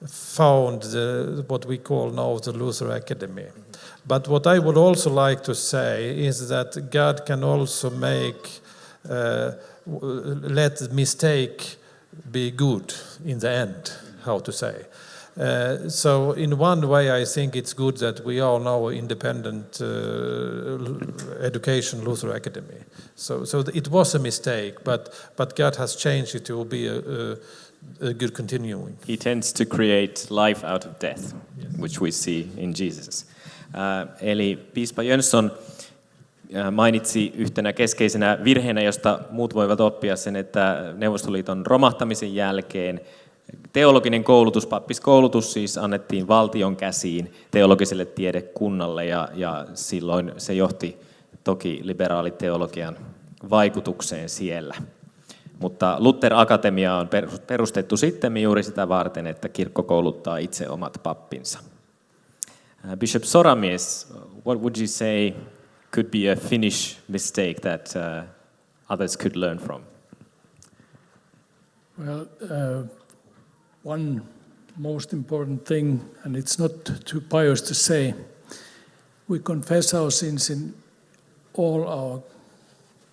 found what we call now the Luther Academy. But what I would also like to say is that God can also make let the mistake be good in the end, how to say. So in one way, I think it's good that we are now independent education Luther Academy. So it was a mistake, but God has changed it to be a good continuing. He tends to create life out of death, yes. Which we see in Jesus. Eli piispa Jönsson mainitsi yhtenä keskeisenä virheenä, josta muut voivat oppia sen, että Neuvostoliiton romahtamisen jälkeen teologinen koulutus, pappiskoulutus siis annettiin valtion käsiin teologiselle tiedekunnalle ja silloin se johti toki liberaaliteologian vaikutukseen siellä. Mutta Luther-akatemia on perustettu sitten juuri sitä varten, että kirkko kouluttaa itse omat pappinsa. Bishop Soramies, what would you say could be a Finnish mistake that others could learn from? Well, one most important thing, and it's not too pious to say, we confess our sins in all our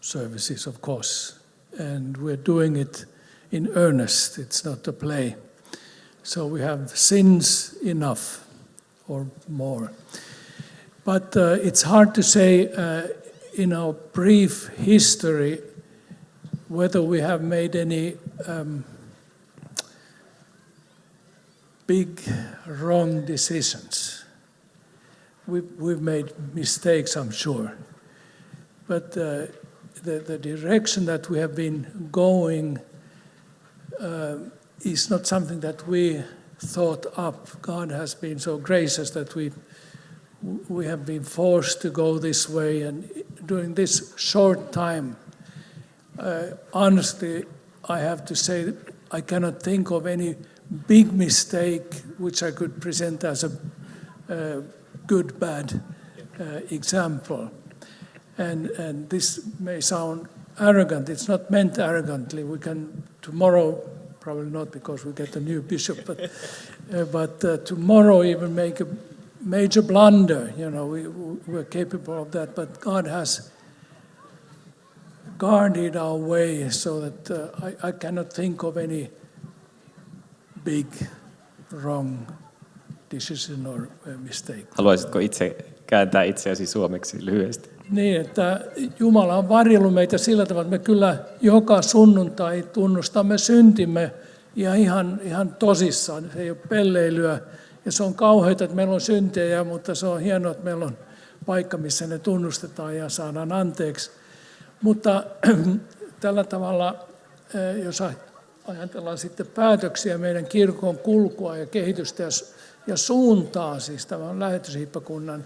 services, of course, and we're doing it in earnest. It's not a play. So we have sins enough or more. But it's hard to say in our brief history whether we have made any big wrong decisions. We've made mistakes, I'm sure. But the direction that we have been going is not something that we thought up. God has been so gracious that we have been forced to go this way, and during this short time, honestly, I have to say that I cannot think of any big mistake which I could present as a good, bad example. And this may sound arrogant. It's not meant arrogantly. We can tomorrow, probably not because we get a new bishop, but tomorrow even make a major blunder. You know, we're capable of that. But God has guarded our way so that I cannot think of any big wrong decision or mistake. Haluaisitko itse kääntää itseäsi suomeksi lyhyesti? Niin, että Jumala on varjellut meitä sillä tavalla, että me kyllä joka sunnuntai tunnustamme syntimme ja ihan tosissaan. Se ei ole pelleilyä ja se on kauheita, että meillä on syntejä, mutta se on hienoa, että meillä on paikka, missä ne tunnustetaan ja saadaan anteeksi. Mutta tällä tavalla, jos ajatellaan sitten päätöksiä meidän kirkon kulkua ja kehitystä ja suuntaa, siis tämän lähetyshiippakunnan,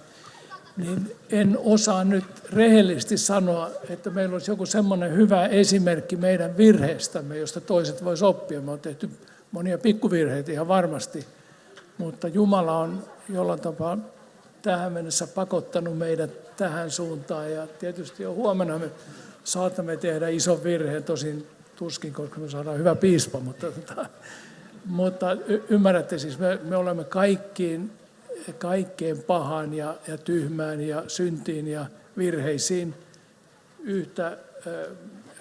niin en osaa nyt rehellisesti sanoa, että meillä olisi joku semmoinen hyvä esimerkki meidän virheestämme, josta toiset voisi oppia. Me on tehty monia pikkuvirheitä ihan varmasti, mutta Jumala on jollain tapaa tähän mennessä pakottanut meidät tähän suuntaan. Ja tietysti jo huomenna me saatamme tehdä ison virheen, tosin tuskin, koska me saadaan hyvä piispa, mutta ymmärrätte siis, me olemme kaikkeen pahaan ja tyhmään ja syntiin ja virheisiin yhtä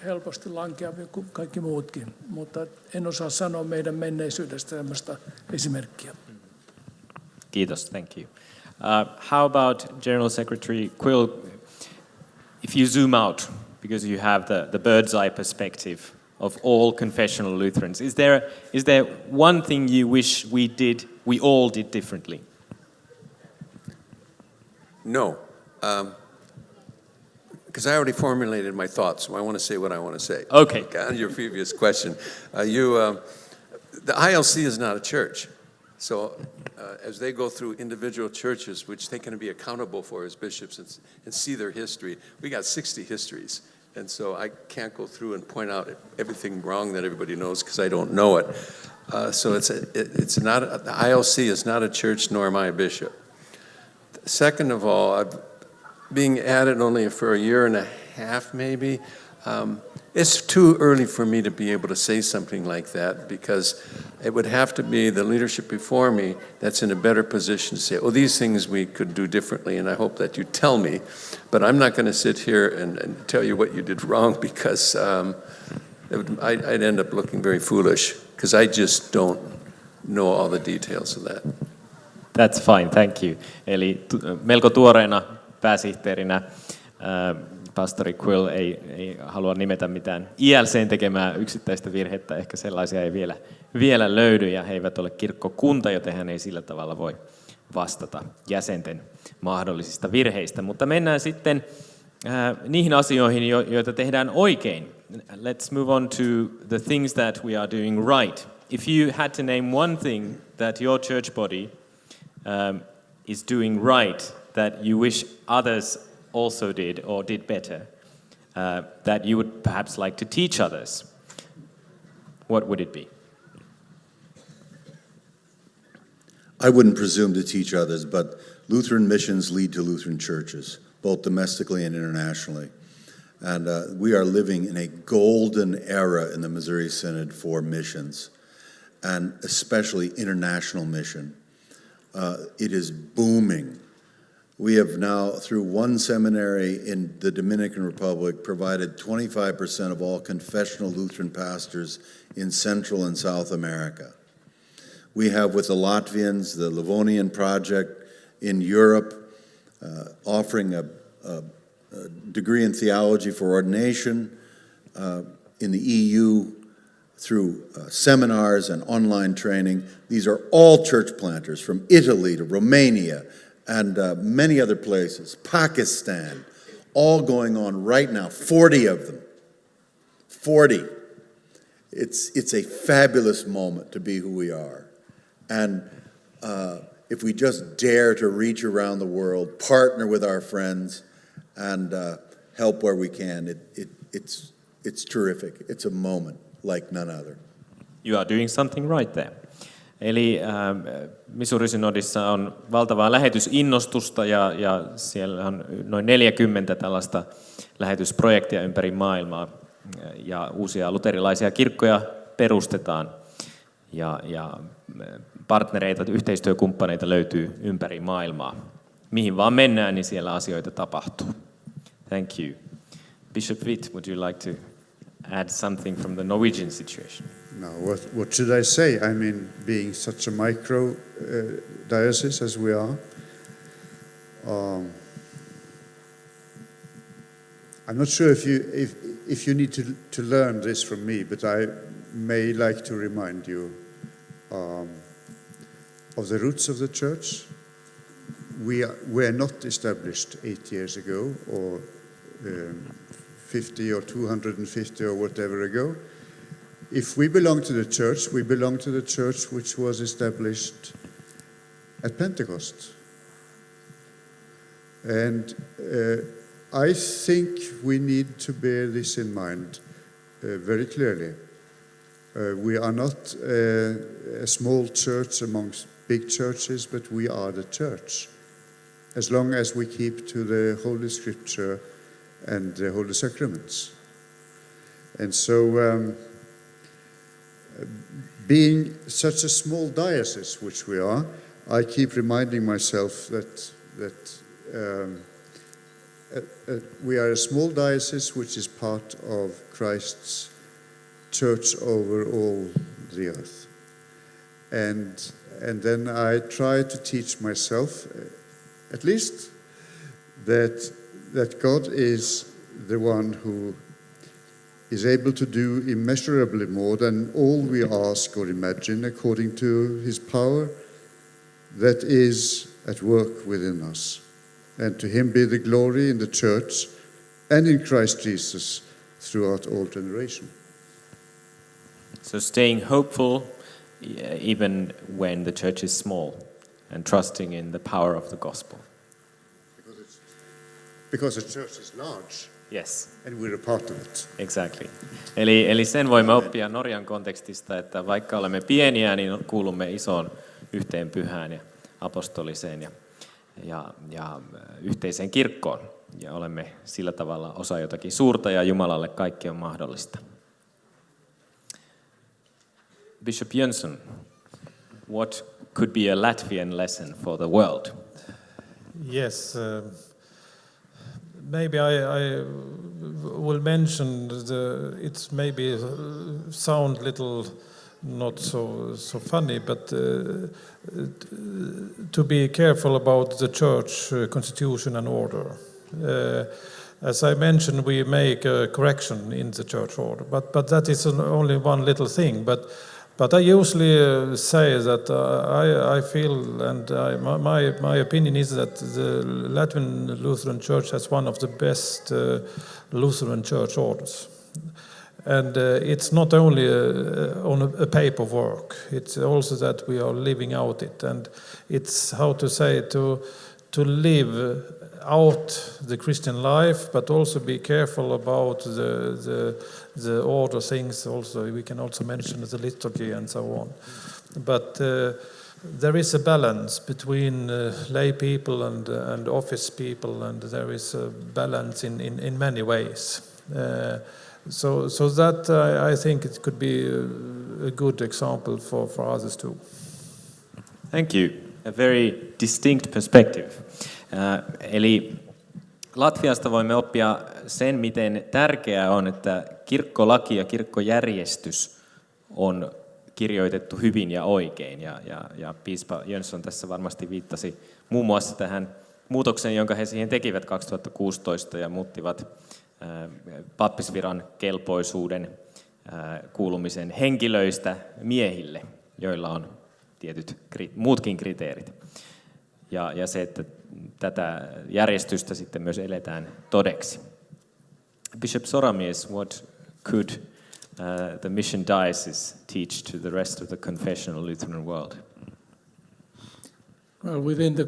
helposti lankeavia kuin kaikki muutkin, mutta en osaa sanoa meidän menneisyydestä sellaista esimerkkiä. Kiitos, thank you. How about General Secretary Quill, if you zoom out, because you have the bird's eye perspective of all confessional Lutherans, is there one thing you wish we all did differently? No, because I already formulated my thoughts, so I want to say what I want to say. Okay. On your previous question, the ILC is not a church, so as they go through individual churches, which they can be accountable for as bishops and see their history, we got 60 histories, and so I can't go through and point out everything wrong that everybody knows because I don't know it. So it's not the ILC is not a church, nor am I a bishop. Second of all, being at it only for a year and a half maybe, it's too early for me to be able to say something like that because it would have to be the leadership before me that's in a better position to say, oh, these things we could do differently, and I hope that you tell me. But I'm not going to sit here and tell you what you did wrong because I'd end up looking very foolish because I just don't know all the details of that. That's fine, thank you. Eli melko tuoreena pääsihteerinä pastori Quill ei halua nimetä mitään ILC:n tekemää yksittäistä virhettä. Ehkä sellaisia ei vielä löydy ja he eivät ole kirkkokunta, joten hän ei sillä tavalla voi vastata jäsenten mahdollisista virheistä. Mutta mennään sitten niihin asioihin, joita tehdään oikein. Let's move on to the things that we are doing right. If you had to name one thing that your church body is doing right that you wish others also did or did better, that you would perhaps like to teach others, what would it be? I wouldn't presume to teach others, but Lutheran missions lead to Lutheran churches, both domestically and internationally. And we are living in a golden era in the Missouri Synod for missions. and especially international mission. It is booming. We have now, through one seminary in the Dominican Republic, provided 25% of all confessional Lutheran pastors in Central and South America. We have, with the Latvians, the Livonian Project in Europe, offering a degree in theology for ordination. In the EU, through seminars and online training. These are all church planters from Italy to Romania and many other places, Pakistan, all going on right now, 40 of them. 40. It's a fabulous moment to be who we are. And if we just dare to reach around the world, partner with our friends, and help where we can, it's terrific. It's a moment like none other. You are doing something right there. Eli Missouri-synodissa on valtavaa lähetysinnostusta ja siellä on noin 40 tällaista lähetysprojektia ympäri maailmaa. Ja uusia luterilaisia kirkkoja perustetaan ja partnereita, yhteistyökumppaneita löytyy ympäri maailmaa. Mihin vaan mennään, niin siellä asioita tapahtuu. Thank you. Bishop Witt, would you like to add something from the Norwegian situation? No, what should I say? I mean, being such a micro diocese as we are, I'm not sure if you need to learn this from me, but I may like to remind you of the roots of the church. We were not established 8 years ago, or 50 or 250 or whatever ago. If we belong to the church, we belong to the church which was established at Pentecost. And I think we need to bear this in mind very clearly. We are not a small church amongst big churches, but we are the church, as long as we keep to the Holy Scripture and the Holy Sacraments. And so, being such a small diocese, which we are, I keep reminding myself that we are a small diocese which is part of Christ's church over all the earth. And then I try to teach myself, at least, that God is the one who is able to do immeasurably more than all we ask or imagine, according to his power that is at work within us. And to him be the glory in the church and in Christ Jesus throughout all generation. So staying hopeful even when the church is small and trusting in the power of the gospel. Because the church is large. Yes. And we're a part of it. Exactly. Eli sen voimme oppia Norjan kontekstista, että vaikka olemme pieniä, niin kuulumme isoon yhteen pyhään ja apostoliseen ja yhteiseen kirkkoon. Ja olemme sillä tavalla osa jotakin suurta ja Jumalalle kaikki on mahdollista. Bishop Jönsson, what could be a Latvian lesson for the world? Yes. Maybe I will mention it's maybe sound little not so funny, but to be careful about the church constitution and order. As I mentioned, we make a correction in the church order, but that is only one little thing. But I usually say that I feel, and my opinion is that the Latvian Lutheran Church has one of the best Lutheran church orders. And it's not only on a paperwork, it's also that we are living out it. And it's, how to say, to live out the Christian life, but also be careful about the order things. Also, we can also mention the liturgy and so on. But there is a balance between lay people and office people, and there is a balance in many ways. So that I think it could be a good example for others too. Thank you. A very distinct perspective. Eli Latviasta voimme oppia sen, miten tärkeää on, että kirkkolaki ja kirkkojärjestys on kirjoitettu hyvin ja oikein. Ja piispa Jönsson tässä varmasti viittasi muun muassa tähän muutokseen, jonka he siihen tekivät 2016 ja muuttivat pappisviran kelpoisuuden kuulumisen henkilöistä miehille, joilla on tietyt muutkin kriteerit. Ja se, että tätä järjestystä sitten myös eletään todeksi. Bishop Soramies, what could the mission diocese teach to the rest of the confessional Lutheran world? Well, within the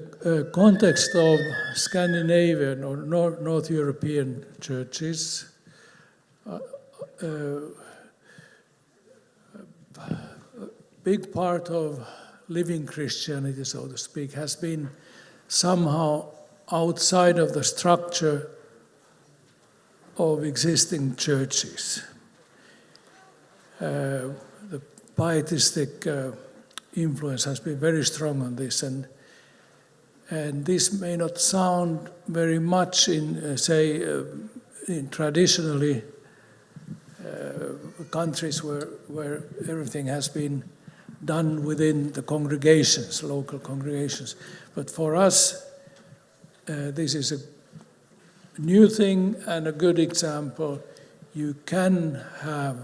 context of Scandinavian or North European churches, a big part of living Christianity, so to speak, has been somehow outside of the structure of existing churches. The pietistic influence has been very strong on this, and this may not sound very much in, in traditionally countries where everything has been done within the congregations, local congregations. But for us, this is a new thing and a good example. You can have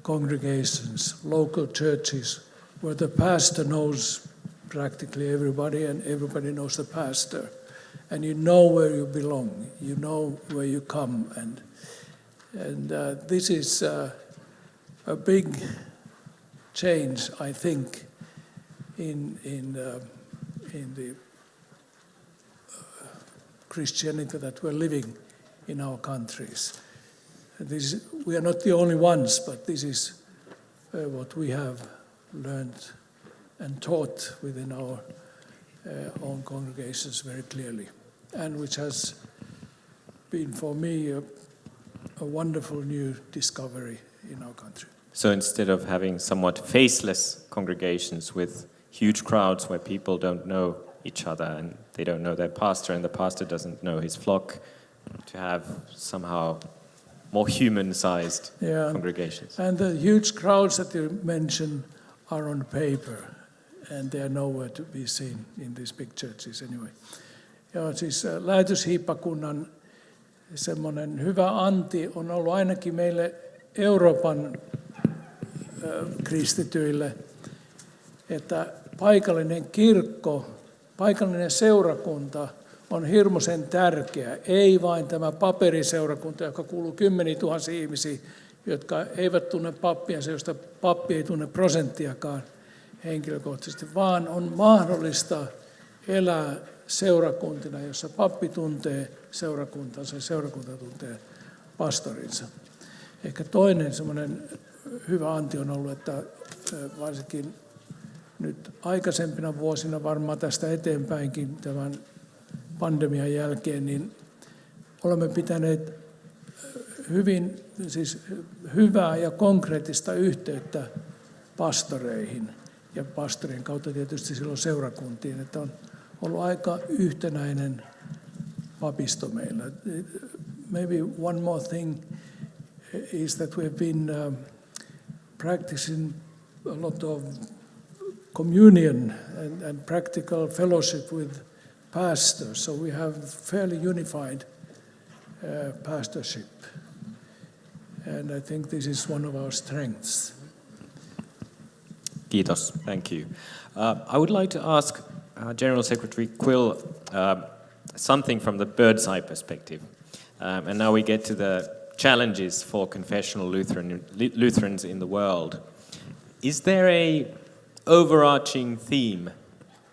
congregations, local churches, where the pastor knows practically everybody and everybody knows the pastor. And you know where you belong, you know where you come. And this is a big change, I think, in the Christianity that we're living in our countries. We are not the only ones, but this is what we have learned and taught within our own congregations very clearly, and which has been for me a wonderful new discovery in our country. So instead of having somewhat faceless congregations with huge crowds where people don't know each other and they don't know their pastor and the pastor doesn't know his flock, to have somehow more human-sized congregations. And the huge crowds that you mentioned are on paper, and they are nowhere to be seen in these big churches anyway. Ja siis Lähetyshiippakunnan semmoinen hyvä anti on ollut ainakin meille Euroopan kristityille, että paikallinen kirkko, paikallinen seurakunta on hirmuisen tärkeä. Ei vain tämä paperiseurakunta, joka kuuluu 10 000 ihmisiä, jotka eivät tunne pappiansa, josta pappi ei tunne prosenttiakaan henkilökohtaisesti, vaan on mahdollista elää seurakuntina, jossa pappi tuntee seurakuntansa ja seurakunta tuntee pastorinsa. Ehkä toinen semmoinen hyvä anti on ollut, että varsinkin nyt aikaisempina vuosina, varmaan tästä eteenpäinkin tämän pandemian jälkeen, niin olemme pitäneet hyvää ja konkreettista yhteyttä pastoreihin ja pastorien kautta tietysti silloin seurakuntiin, että on ollut aika yhtenäinen papisto meillä. Maybe one more thing is that we've been practicing a lot of communion and practical fellowship with pastors, so we have fairly unified pastorship, and I think this is one of our strengths. Kiitos, thank you. I would like to ask General Secretary Quill something from the bird's eye perspective. And now we get to the challenges for confessional Lutherans in the world. Is there a overarching theme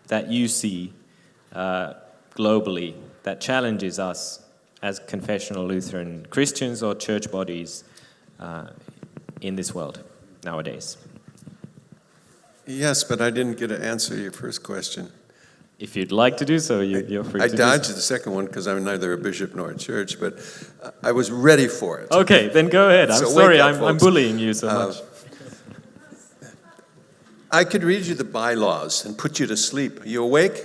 that you see globally that challenges us as confessional Lutheran Christians or church bodies in this world nowadays? Yes, but I didn't get to answer your first question. If you'd like to do so, you're free I to do so. dodged the second one because I'm neither a bishop nor a church, but I was ready for it. Okay, then go ahead. I'm So sorry, wake up, I'm folks. bullying you so much. I could read you the bylaws and put you to sleep. Are you awake?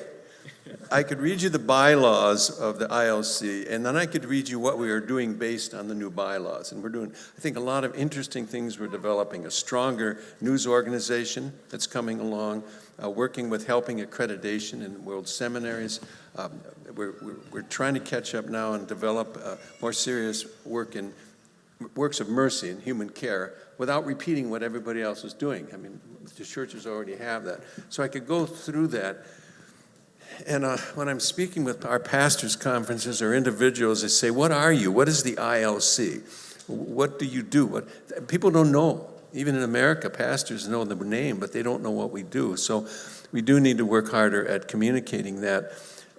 I could read you the bylaws of the ILC, and then I could read you what we are doing based on the new bylaws. And we're doing, I think, a lot of interesting things. We're developing a stronger news organization that's coming along, working with helping accreditation in world seminaries. We're trying to catch up now and develop more serious work in works of mercy and human care without repeating what everybody else is doing. I mean, the churches already have that. So I could go through that. And when I'm speaking with our pastors' conferences or individuals, they say, what are you? What is the ILC? What do you do? People don't know. Even in America, pastors know the name, but they don't know what we do. So we do need to work harder at communicating that.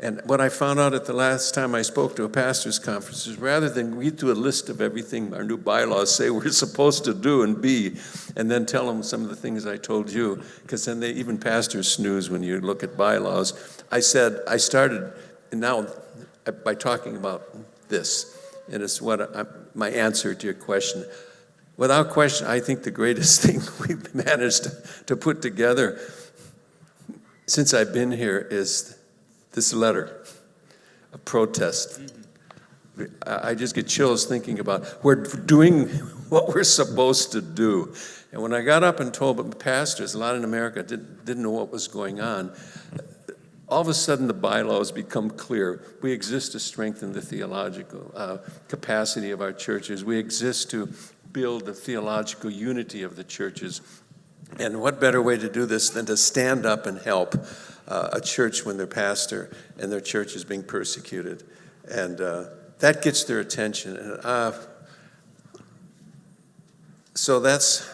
And what I found out at the last time I spoke to a pastor's conference is rather than read through a list of everything our new bylaws say we're supposed to do and be, and then tell them some of the things I told you, because then even pastors snooze when you look at bylaws. I started now by talking about this, and it's my answer to your question. Without question, I think the greatest thing we've managed to put together since I've been here is this letter, a protest. I just get chills thinking about we're doing what we're supposed to do. And when I got up and told pastors, a lot in America didn't know what was going on, all of a sudden the bylaws become clear. We exist to strengthen the theological capacity of our churches. We exist to build the theological unity of the churches. And what better way to do this than to stand up and help a church when their pastor and their church is being persecuted. And that gets their attention. And, so that's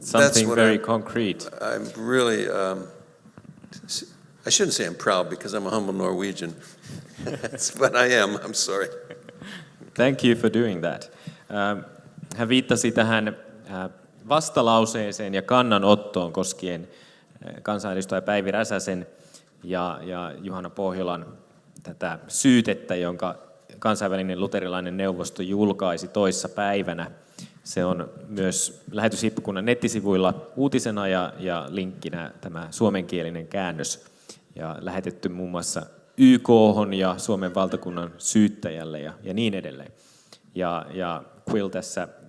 something what very concrete. I'm really, I shouldn't say I'm proud because I'm a humble Norwegian. That's what I am, I'm sorry. Thank you for doing that. Hän viittasi tähän vastalauseeseen ja kannanottoon koskien kansanedustaja Päivi Räsäsen ja Juhana Pohjolan tätä syytettä, jonka kansainvälinen luterilainen neuvosto julkaisi toissa päivänä. Se on myös Lähetyshiippakunnan nettisivuilla uutisena ja linkkinä tämä suomenkielinen käännös ja lähetetty muun muassa YK:hon ja Suomen valtakunnan syyttäjälle ja niin edelleen. Ja Quill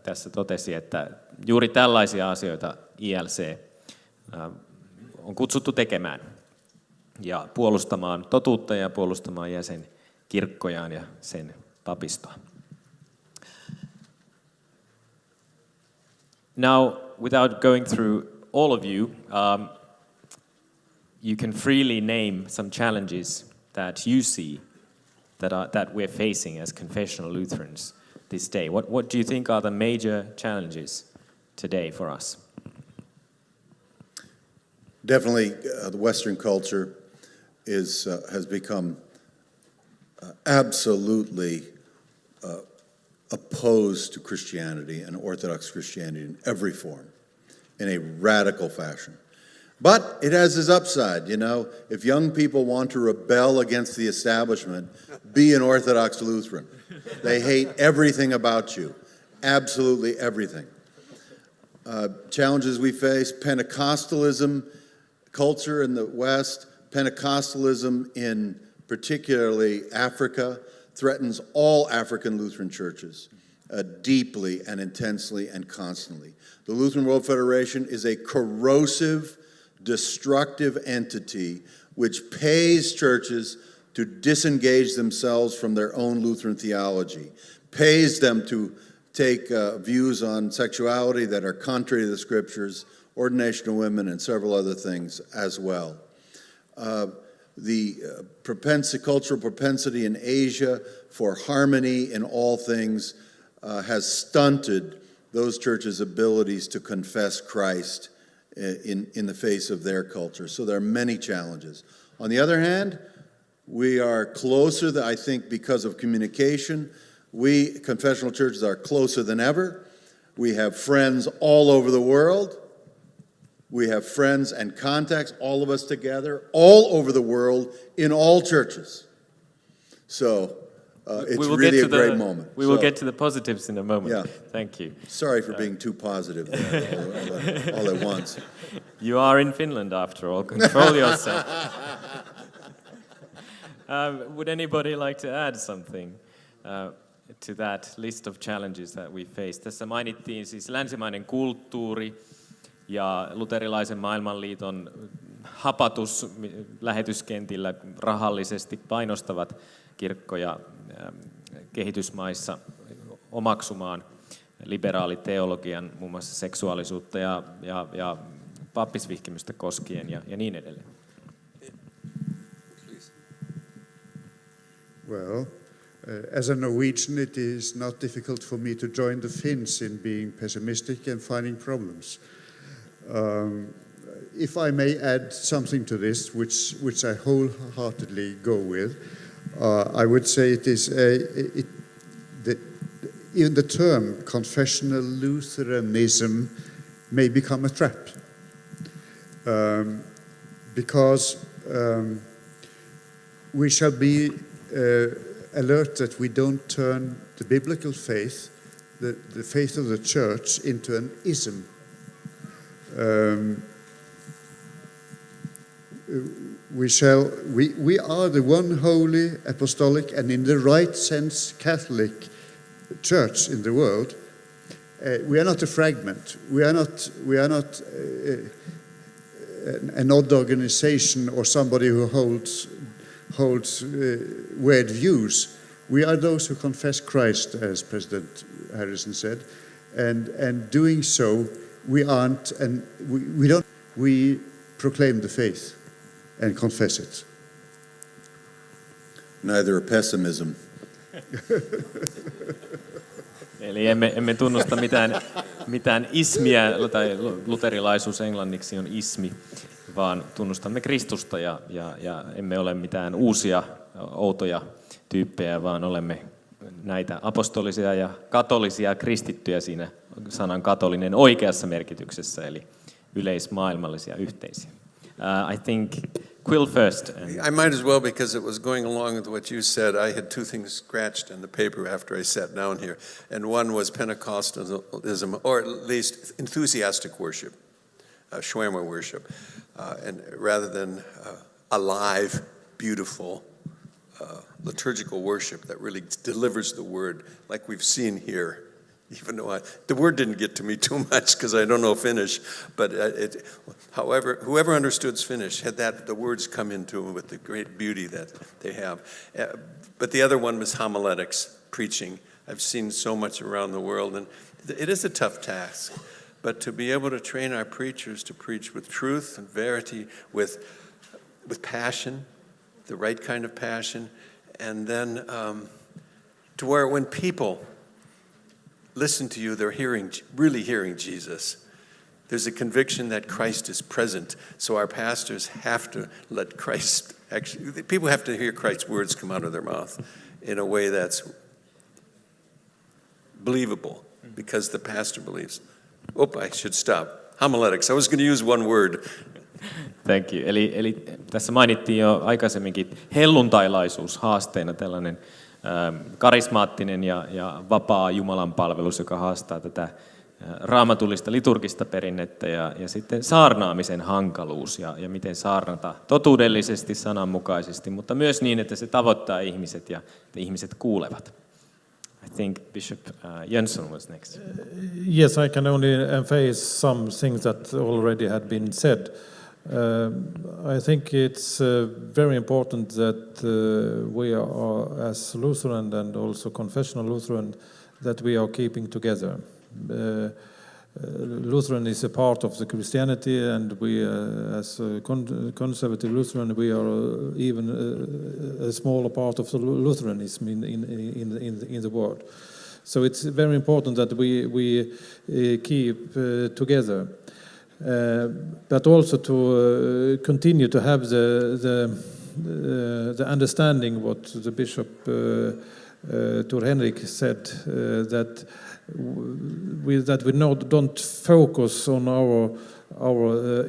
tässä totesi, että juuri tällaisia asioita ILC on kutsuttu tekemään ja puolustamaan totuutta ja puolustamaan jäsenkirkkojaan ja sen papistoa. Now, without going through all of you, you can freely name some challenges that you see that we're facing as confessional Lutherans this day. What do you think are the major challenges today for us? Definitely, the Western culture has become absolutely opposed to Christianity and Orthodox Christianity in every form, in a radical fashion. But it has its upside, you know. If young people want to rebel against the establishment, be an Orthodox Lutheran. They hate everything about you, absolutely everything. Challenges we face, Pentecostalism culture in the West, Pentecostalism in particularly Africa, threatens all African Lutheran churches deeply and intensely and constantly. The Lutheran World Federation is a corrosive, destructive entity which pays churches to disengage themselves from their own Lutheran theology, pays them to take views on sexuality that are contrary to the scriptures, ordination of women, and several other things as well. The cultural propensity in Asia for harmony in all things has stunted those churches' abilities to confess Christ in the face of their culture. So there are many challenges. On the other hand, we are closer, I think, because of communication. We, confessional churches, are closer than ever. We have friends all over the world. We have friends and contacts, all of us together, all over the world, in all churches. So it's really a great moment. We will get to the positives in a moment. Yeah. Thank you. Sorry for being too positive there, all at once. You are in Finland after all. Control yourself. Would anybody like to add something to that list of challenges that we face? Tässä mainittiin siis länsimainen kulttuuri ja luterilaisen maailmanliiton hapatus lähetyskentillä rahallisesti painostavat kirkkoja kehitysmaissa omaksumaan liberaaliteologian, muun muassa seksuaalisuutta ja pappisvihkimystä koskien ja niin edelleen. Well, as a Norwegian, it is not difficult for me to join the Finns in being pessimistic and finding problems. If I may add something to this, which I wholeheartedly go with, I would say it is even the term confessional Lutheranism may become a trap, because we shall be alert that we don't turn the biblical faith, the faith of the church, into an ism. We are the one holy, apostolic, and in the right sense Catholic church in the world. We are not a fragment. We are not an odd organization or somebody who holds weird views. We are those who confess Christ, as President Harrison said, and doing so, we aren't, and we don't. We proclaim the faith and confess it. Neither a pessimism. Eli emme tunnusta mitään ismiä, tai luterilaisuus englanniksi on ismi, vaan tunnustamme Kristusta ja emme ole mitään uusia outoja tyyppejä, vaan olemme näitä apostolisia ja katolisia kristittyjä siinä sanan katolinen oikeassa merkityksessä, eli yleismaailmallisia yhteisiä. I think Quill first. I might as well, because it was going along with what you said. I had two things scratched in the paper after I sat down here, and one was Pentecostalism, or at least enthusiastic worship, Schwärmer worship, and rather than alive, beautiful, liturgical worship that really delivers the word, like we've seen here. Even though the word didn't get to me too much because I don't know Finnish, but however, whoever understood Finnish had the words come into it with the great beauty that they have. But the other one was homiletics, preaching. I've seen so much around the world, and it is a tough task. But to be able to train our preachers to preach with truth and verity, with passion, the right kind of passion, and then to where when people listen to you, they're really hearing Jesus. There's a conviction that Christ is present, so our pastors have to let Christ, people have to hear Christ's words come out of their mouth in a way that's believable, because the pastor believes. I should stop. Homiletics, I was going to use one word. Thank you. Eli tässä mainittiin jo aikaisemminkin helluntailaisuus haasteena, tällainen karismaattinen ja vapaa Jumalan palvelus, joka haastaa tätä raamatullista liturgista perinnettä, ja sitten saarnaamisen hankaluus ja miten saarnata totuudellisesti, sananmukaisesti, mutta myös niin, että se tavoittaa ihmiset ja että ihmiset kuulevat. I think Bishop Jönsson was next. Yes, I can only emphasize some things that already had been said. I think it's very important that we are, as Lutheran and also confessional Lutheran, that we are keeping together. Lutheran is a part of the Christianity, and we, as a conservative Lutheran, we are even a smaller part of the Lutheranism in the world. So it's very important that we keep together. But also to continue to have the understanding what the Bishop Tor Henrik said, that don't focus on our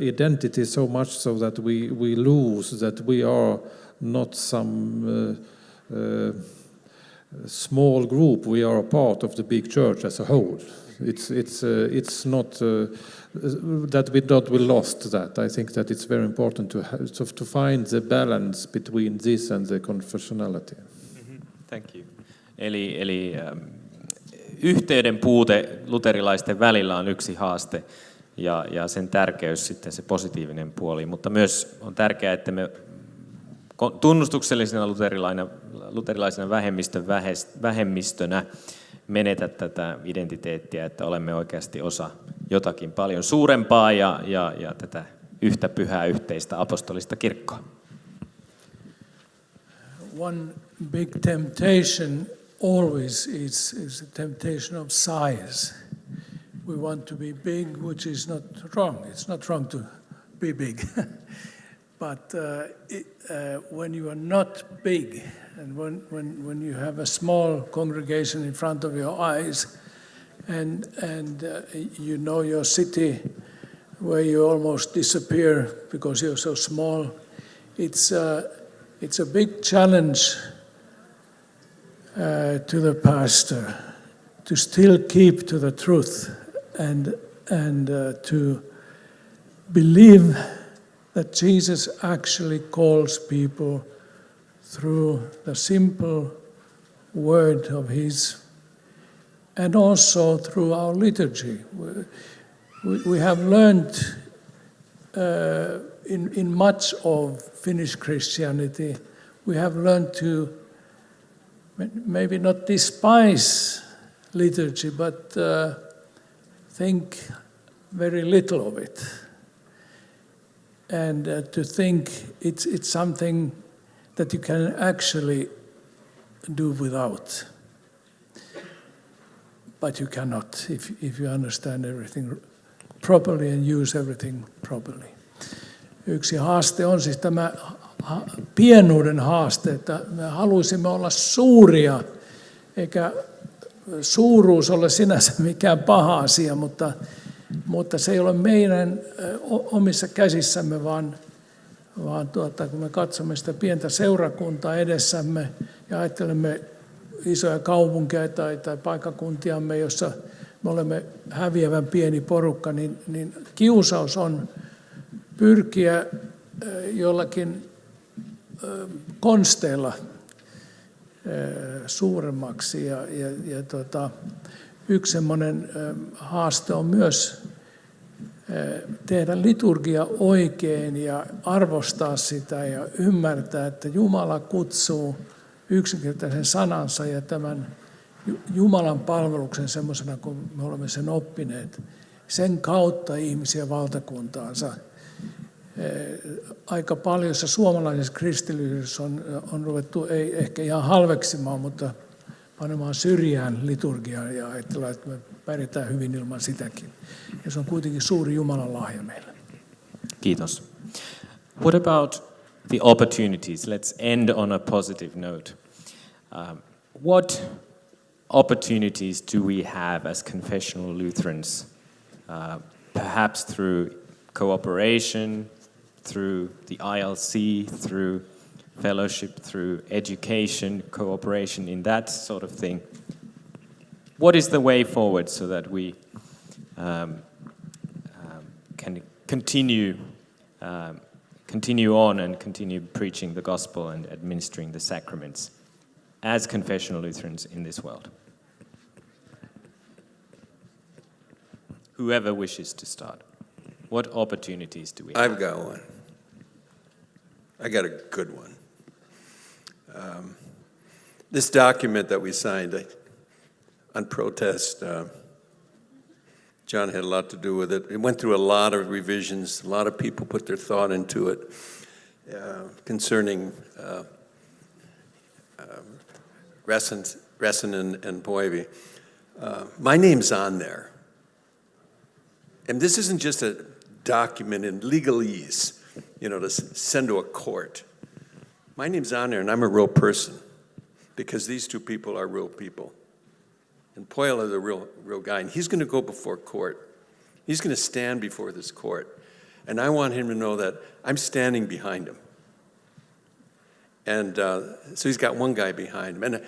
identity so much so that we lose that we are not some small group. We are a part of the big church as a whole. It's not that we lost that. I think that it's very important to find the balance between this and the confessionality. Thank you. Eli yhteyden puute luterilaisten välillä on yksi haaste ja sen tärkeys sitten se positiivinen puoli, mutta myös on tärkeää, että me tunnustuksellisena luterilaisena vähemmistönä menetä tätä identiteettiä, että olemme oikeasti osa jotakin paljon suurempaa ja tätä yhtä pyhää yhteistä apostolista kirkkoa. One big temptation always is the temptation of size. We want to be big, which is not wrong. It's not wrong to be big. But when you are not big, and when you have a small congregation in front of your eyes, and you know your city where you almost disappear because you're so small, it's a big challenge to the pastor to still keep to the truth and to believe that Jesus actually calls people through the simple word of his, and also through our liturgy. We have learned in much of Finnish Christianity, we have learned to maybe not despise liturgy, but think very little of it. And to think it's something that you can actually do without. But you cannot if you understand everything properly and use everything properly. Yksi haaste on siis tämä pienuuden haaste, että me haluaisimme olla suuria, eikä suuruus ole sinänsä mikään paha asia, mutta se ei ole meidän omissa käsissämme, vaan kun me katsomme sitä pientä seurakuntaa edessämme ja ajattelemme isoja kaupunkeja tai paikkakuntiamme, jossa me olemme häviävän pieni porukka, niin kiusaus on pyrkiä jollakin konsteilla suuremmaksi. Yksi semmoinen haaste on myös tehdä liturgia oikein ja arvostaa sitä ja ymmärtää, että Jumala kutsuu yksinkertaisen sanansa ja tämän Jumalan palveluksen semmoisena, kun me olemme sen oppineet, sen kautta ihmisiä valtakuntaansa. Aika paljon suomalaisessa kristillisyydessä on ruvettu, ei ehkä ihan halveksimaan, mutta panemaan syrjään liturgiaa ja ajatellaan, että me pärjätään hyvin ilman sitäkin. Ja se on kuitenkin suuri Jumalan lahja meille. Kiitos. What about the opportunities? Let's end on a positive note. What opportunities do we have as confessional Lutherans? Perhaps through cooperation, through the ILC, through fellowship, through education, cooperation in that sort of thing. What is the way forward so that we can continue on and continue preaching the gospel and administering the sacraments as confessional Lutherans in this world? Whoever wishes to start. What opportunities do we have? I've got one. I got a good one. This document that we signed on protest, John had a lot to do with it. It went through a lot of revisions. A lot of people put their thought into it concerning Räsänen and Poivi. My name's on there. And this isn't just a document in legalese, to send to a court. My name's on there, and I'm a real person, because these two people are real people. And Poyle is a real guy, and he's going to go before court. He's going to stand before this court. And I want him to know that I'm standing behind him. And so he's got one guy behind him. And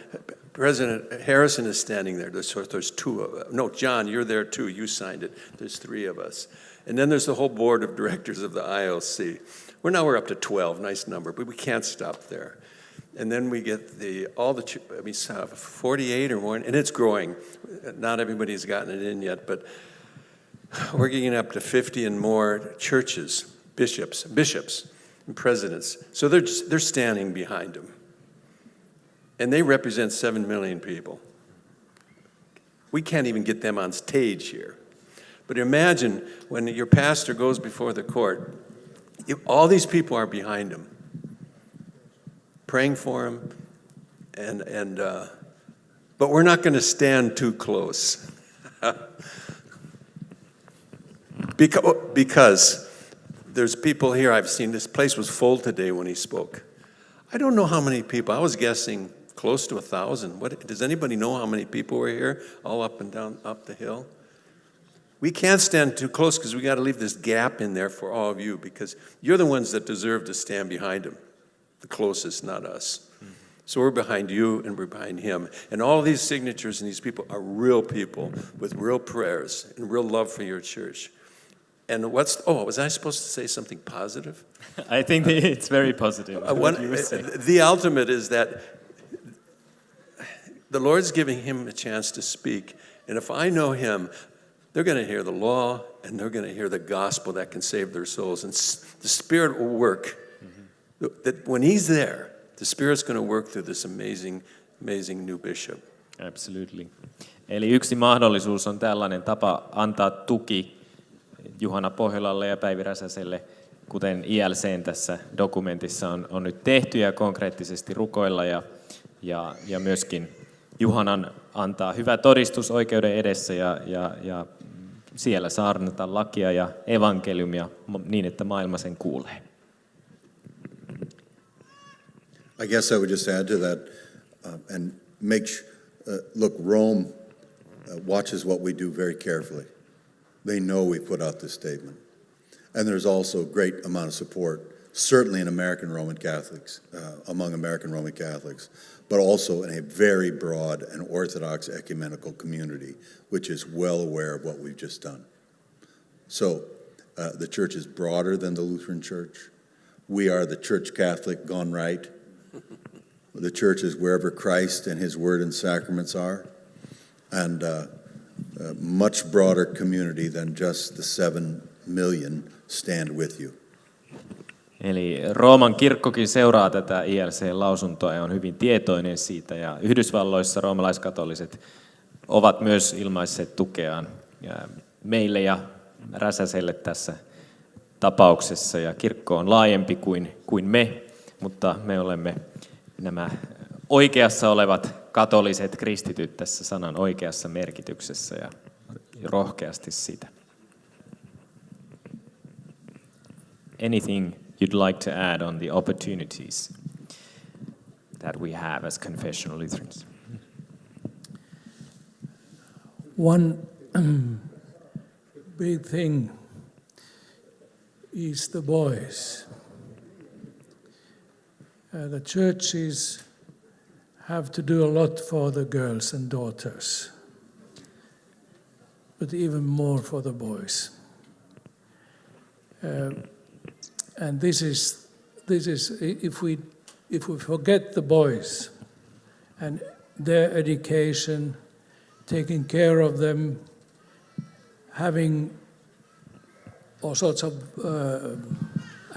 President Harrison is standing there. There's two of us. No, John, you're there too. You signed it. There's 3 of us. And then there's the whole board of directors of the IOC. We're up to 12, nice number, but we can't stop there. And then we get 48 or more, and it's growing. Not everybody's gotten it in yet, but we're getting up to 50 and more churches, bishops, and presidents. So they're standing behind him. And they represent 7 million people. We can't even get them on stage here. But imagine when your pastor goes before the court, all these people are behind him, praying for him, but we're not going to stand too close. Because there's people here, I've seen this place was full today when he spoke. I don't know how many people, I was guessing close to 1,000. Does anybody know how many people were here, all up and down, up the hill? We can't stand too close because we got to leave this gap in there for all of you, because you're the ones that deserve to stand behind him, the closest, not us. So we're behind you and we're behind him. And all these signatures and these people are real people with real prayers and real love for your church. And was I supposed to say something positive? I think it's very positive. The ultimate is that the Lord's giving him a chance to speak. And if I know him, they're going to hear the law and they're going to hear the gospel that can save their souls. And the Spirit will work. That when he's there, the Spirit's going to work through this amazing new bishop. Absolutely. Eli yksi mahdollisuus on tällainen tapa antaa tuki Juhana Pohjolalle ja Päivi Räsäselle, kuten ILC:n tässä dokumentissa on nyt tehty, ja konkreettisesti rukoilla ja myöskin Juhanan antaa hyvä todistus oikeuden edessä ja siellä saarnata lakia ja evankeliumia niin, että maailma sen kuulee. I guess I would just add to that and look, Rome watches what we do very carefully. They know we put out this statement. And there's also a great amount of support, certainly in American Roman Catholics, among American Roman Catholics, but also in a very broad and Orthodox ecumenical community, which is well aware of what we've just done. So the church is broader than the Lutheran Church. We are the Church Catholic gone right. The church is wherever Christ and his word and sacraments are, and a much broader community than just the 7 million stand with you. Eli Rooman kirkkokin seuraa tätä ILC-lausuntoa ja on hyvin tietoinen siitä, ja Yhdysvalloissa roomalaiskatoliset ovat myös ilmaisseet tukeaan meille ja Räsäselle tässä tapauksessa, ja kirkko on laajempi kuin me, mutta me olemme nämä oikeassa olevat katoliset kristityt tässä sanan oikeassa merkityksessä ja rohkeasti sitä. Anything you'd like to add on the opportunities that we have as confessional Lutherans? One big thing is the boys. The churches have to do a lot for the girls and daughters, but even more for the boys. And this is if we forget the boys and their education, taking care of them, having all sorts of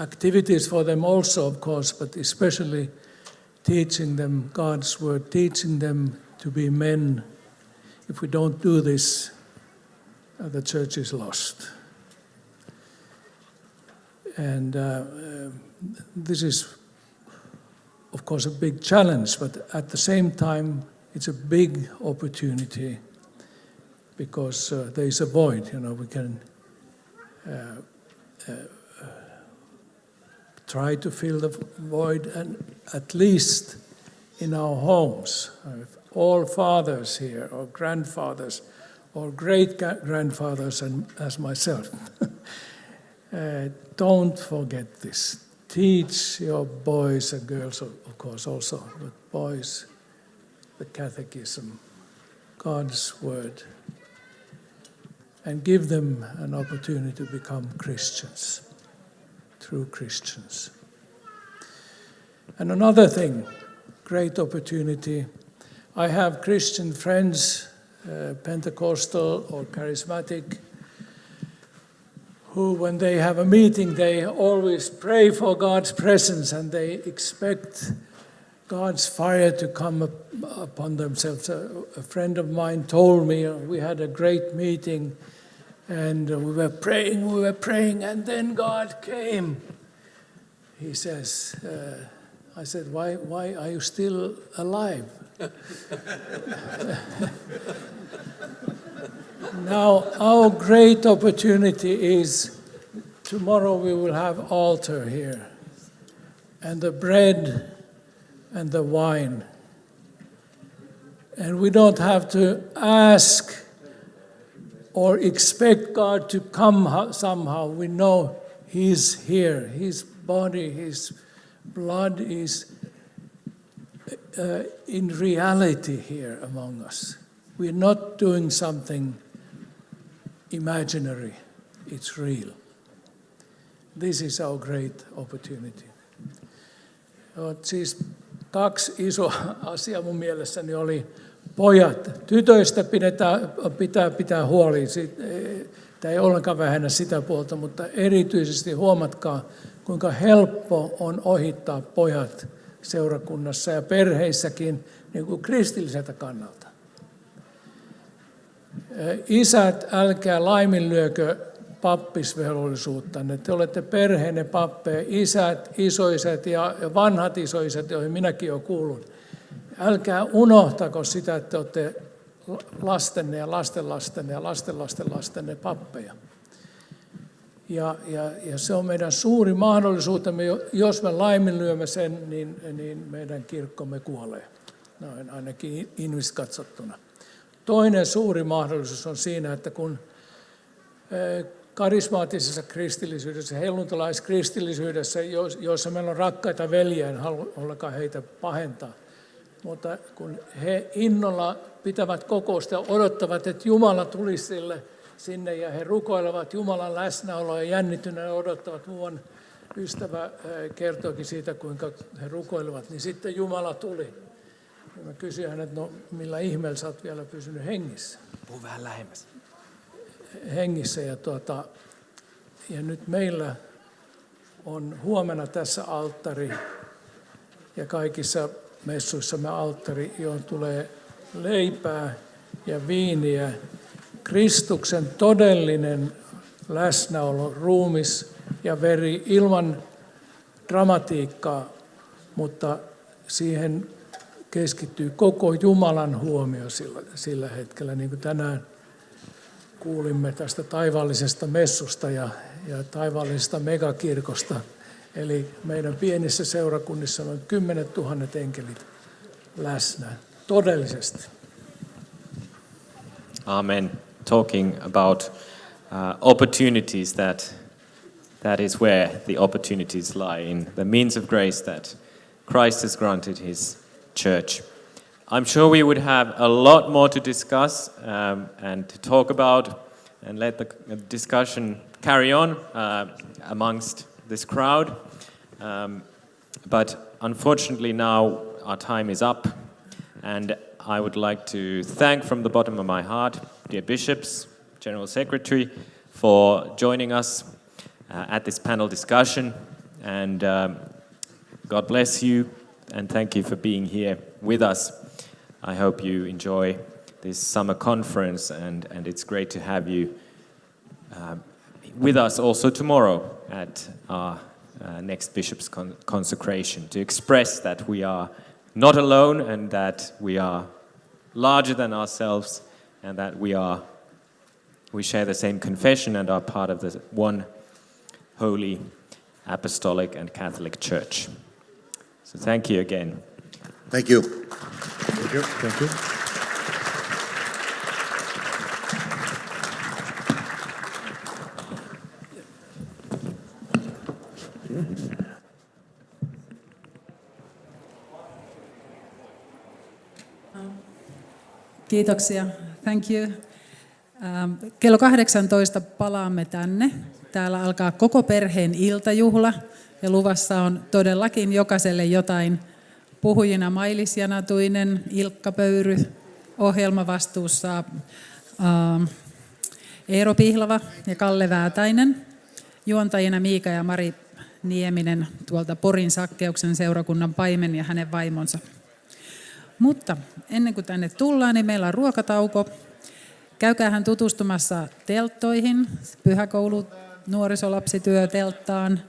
activities for them also, of course, but especially teaching them God's word, teaching them to be men. If we don't do this, the church is lost. And this is, of course, a big challenge, but at the same time, it's a big opportunity because there is a void. We can try to fill the void, and at least in our homes. all fathers here, or grandfathers, or great-grandfathers, and as myself. Don't forget this. Teach your boys and girls, of course, also, but boys, the catechism, God's word, and give them an opportunity to become Christians, true Christians. And another thing, great opportunity. I have Christian friends, Pentecostal or charismatic, who, when they have a meeting, they always pray for God's presence and they expect God's fire to come upon themselves. A friend of mine told me, we had a great meeting and we were praying, and then God came. He says, I said, why are you still alive? Now, our great opportunity is tomorrow we will have altar here, and the bread and the wine. And we don't have to ask or expect God to come somehow. We know He's here. His body, His blood is in reality here among us. We're not doing something imaginary. It's real. This is our great opportunity. Siis 2 iso asiaa mun mielessäni oli pojat. Tytöistä pitää huoli. Tämä ei ollenkaan vähennä sitä puolta, mutta erityisesti huomatkaa, kuinka helppo on ohittaa pojat seurakunnassa ja perheissäkin niin kuin kristilliseltä kannalta. Isät, älkää laiminlyökö pappisvelvollisuuttanne. Te olette perheenne pappeja, isät, isoisät ja vanhat isoisät, joihin minäkin olen kuullut. Älkää unohtako sitä, että te olette lastenne ja lastenlastenne ja lastenlastenlastenne pappeja. Ja se on meidän suuri mahdollisuutemme. Jos me laiminlyömme sen, niin meidän kirkkomme kuolee. Noin ainakin inhimillisesti katsottuna. Toinen suuri mahdollisuus on siinä, että kun karismaattisessa kristillisyydessä, helluntalaiskristillisyydessä, joissa meillä on rakkaita veljiä, en halua ollenkaan heitä pahentaa, mutta kun he innolla pitävät kokousta ja odottavat, että Jumala tulisi sinne ja he rukoilevat Jumalan läsnäoloa ja jännittyneenä odottavat. Muuan ystävä kertoikin siitä, kuinka he rukoilevat, niin sitten Jumala tuli. Ja mä kysyin hänet, no millä ihmeellä sä oot vielä pysynyt hengissä? Puhu vähän lähemmäs. Hengissä ja nyt meillä on huomenna tässä alttari ja kaikissa messuissamme alttari, johon tulee leipää ja viiniä. Kristuksen todellinen läsnäolo, ruumis ja veri ilman dramatiikkaa, mutta siihen keskittyy koko Jumalan huomio sillä hetkellä, niin kuin tänään kuulimme tästä taivaallisesta messusta ja taivaallisesta megakirkosta. Eli meidän pienissä seurakunnissa on 10 000 enkelit läsnä, todellisesti. Amen. Talking about opportunities, that is where the opportunities lie, in the means of grace that Christ has granted His church. I'm sure we would have a lot more to discuss and to talk about, and let the discussion carry on amongst this crowd. But unfortunately now our time is up, and I would like to thank from the bottom of my heart dear bishops, General Secretary, for joining us at this panel discussion, and God bless you, and thank you for being here with us. I hope you enjoy this summer conference, and it's great to have you with us also tomorrow at our next bishop's consecration, to express that we are not alone and that we are larger than ourselves, and that we share the same confession and are part of the one holy apostolic and Catholic Church. So thank you again. Thank you. Thank you. Thank you. Kiitoksia. Thank you. Kello 18 palaamme tänne. Täällä alkaa koko perheen iltajuhla ja luvassa on todellakin jokaiselle jotain. Puhujina Mailis Janatuinen, Ilkka Pöyry, ohjelmavastuussa Eero Pihlava ja Kalle Väätäinen. Juontajina Miika ja Mari Nieminen tuolta Porin Sakkeuksen seurakunnan paimen ja hänen vaimonsa. Mutta ennen kuin tänne tullaan, niin meillä on ruokatauko. Käykäähän tutustumassa telttoihin, pyhäkoulu, nuorisolapsityötelttaan,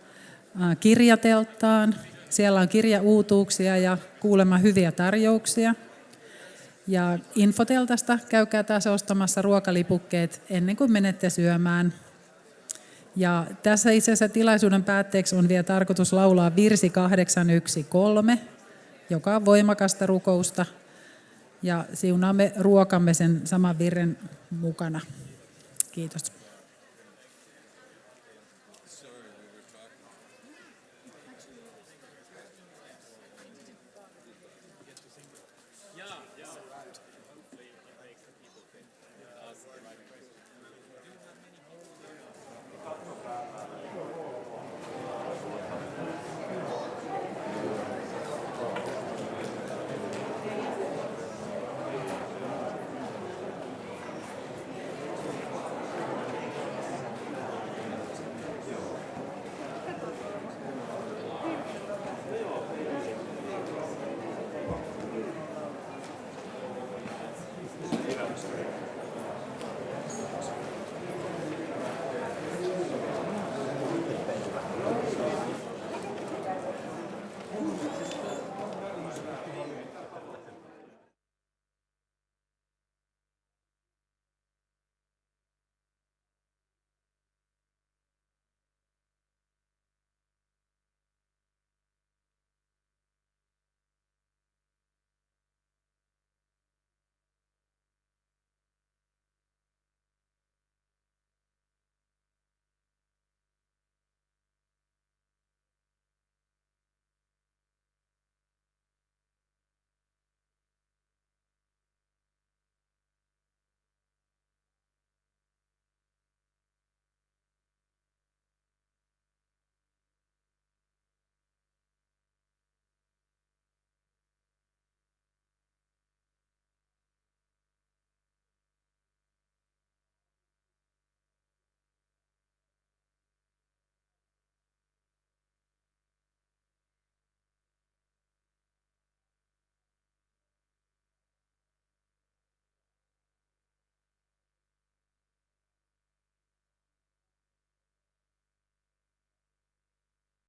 kirjatelttaan. Siellä on kirjauutuuksia ja kuulemma hyviä tarjouksia. Ja infoteltasta käykää taas ostamassa ruokalipukkeet ennen kuin menette syömään. Ja tässä itse asiassa tilaisuuden päätteeksi on vielä tarkoitus laulaa virsi 813, joka on voimakasta rukousta. Ja siunaamme ruokamme sen saman virren mukana. Kiitos.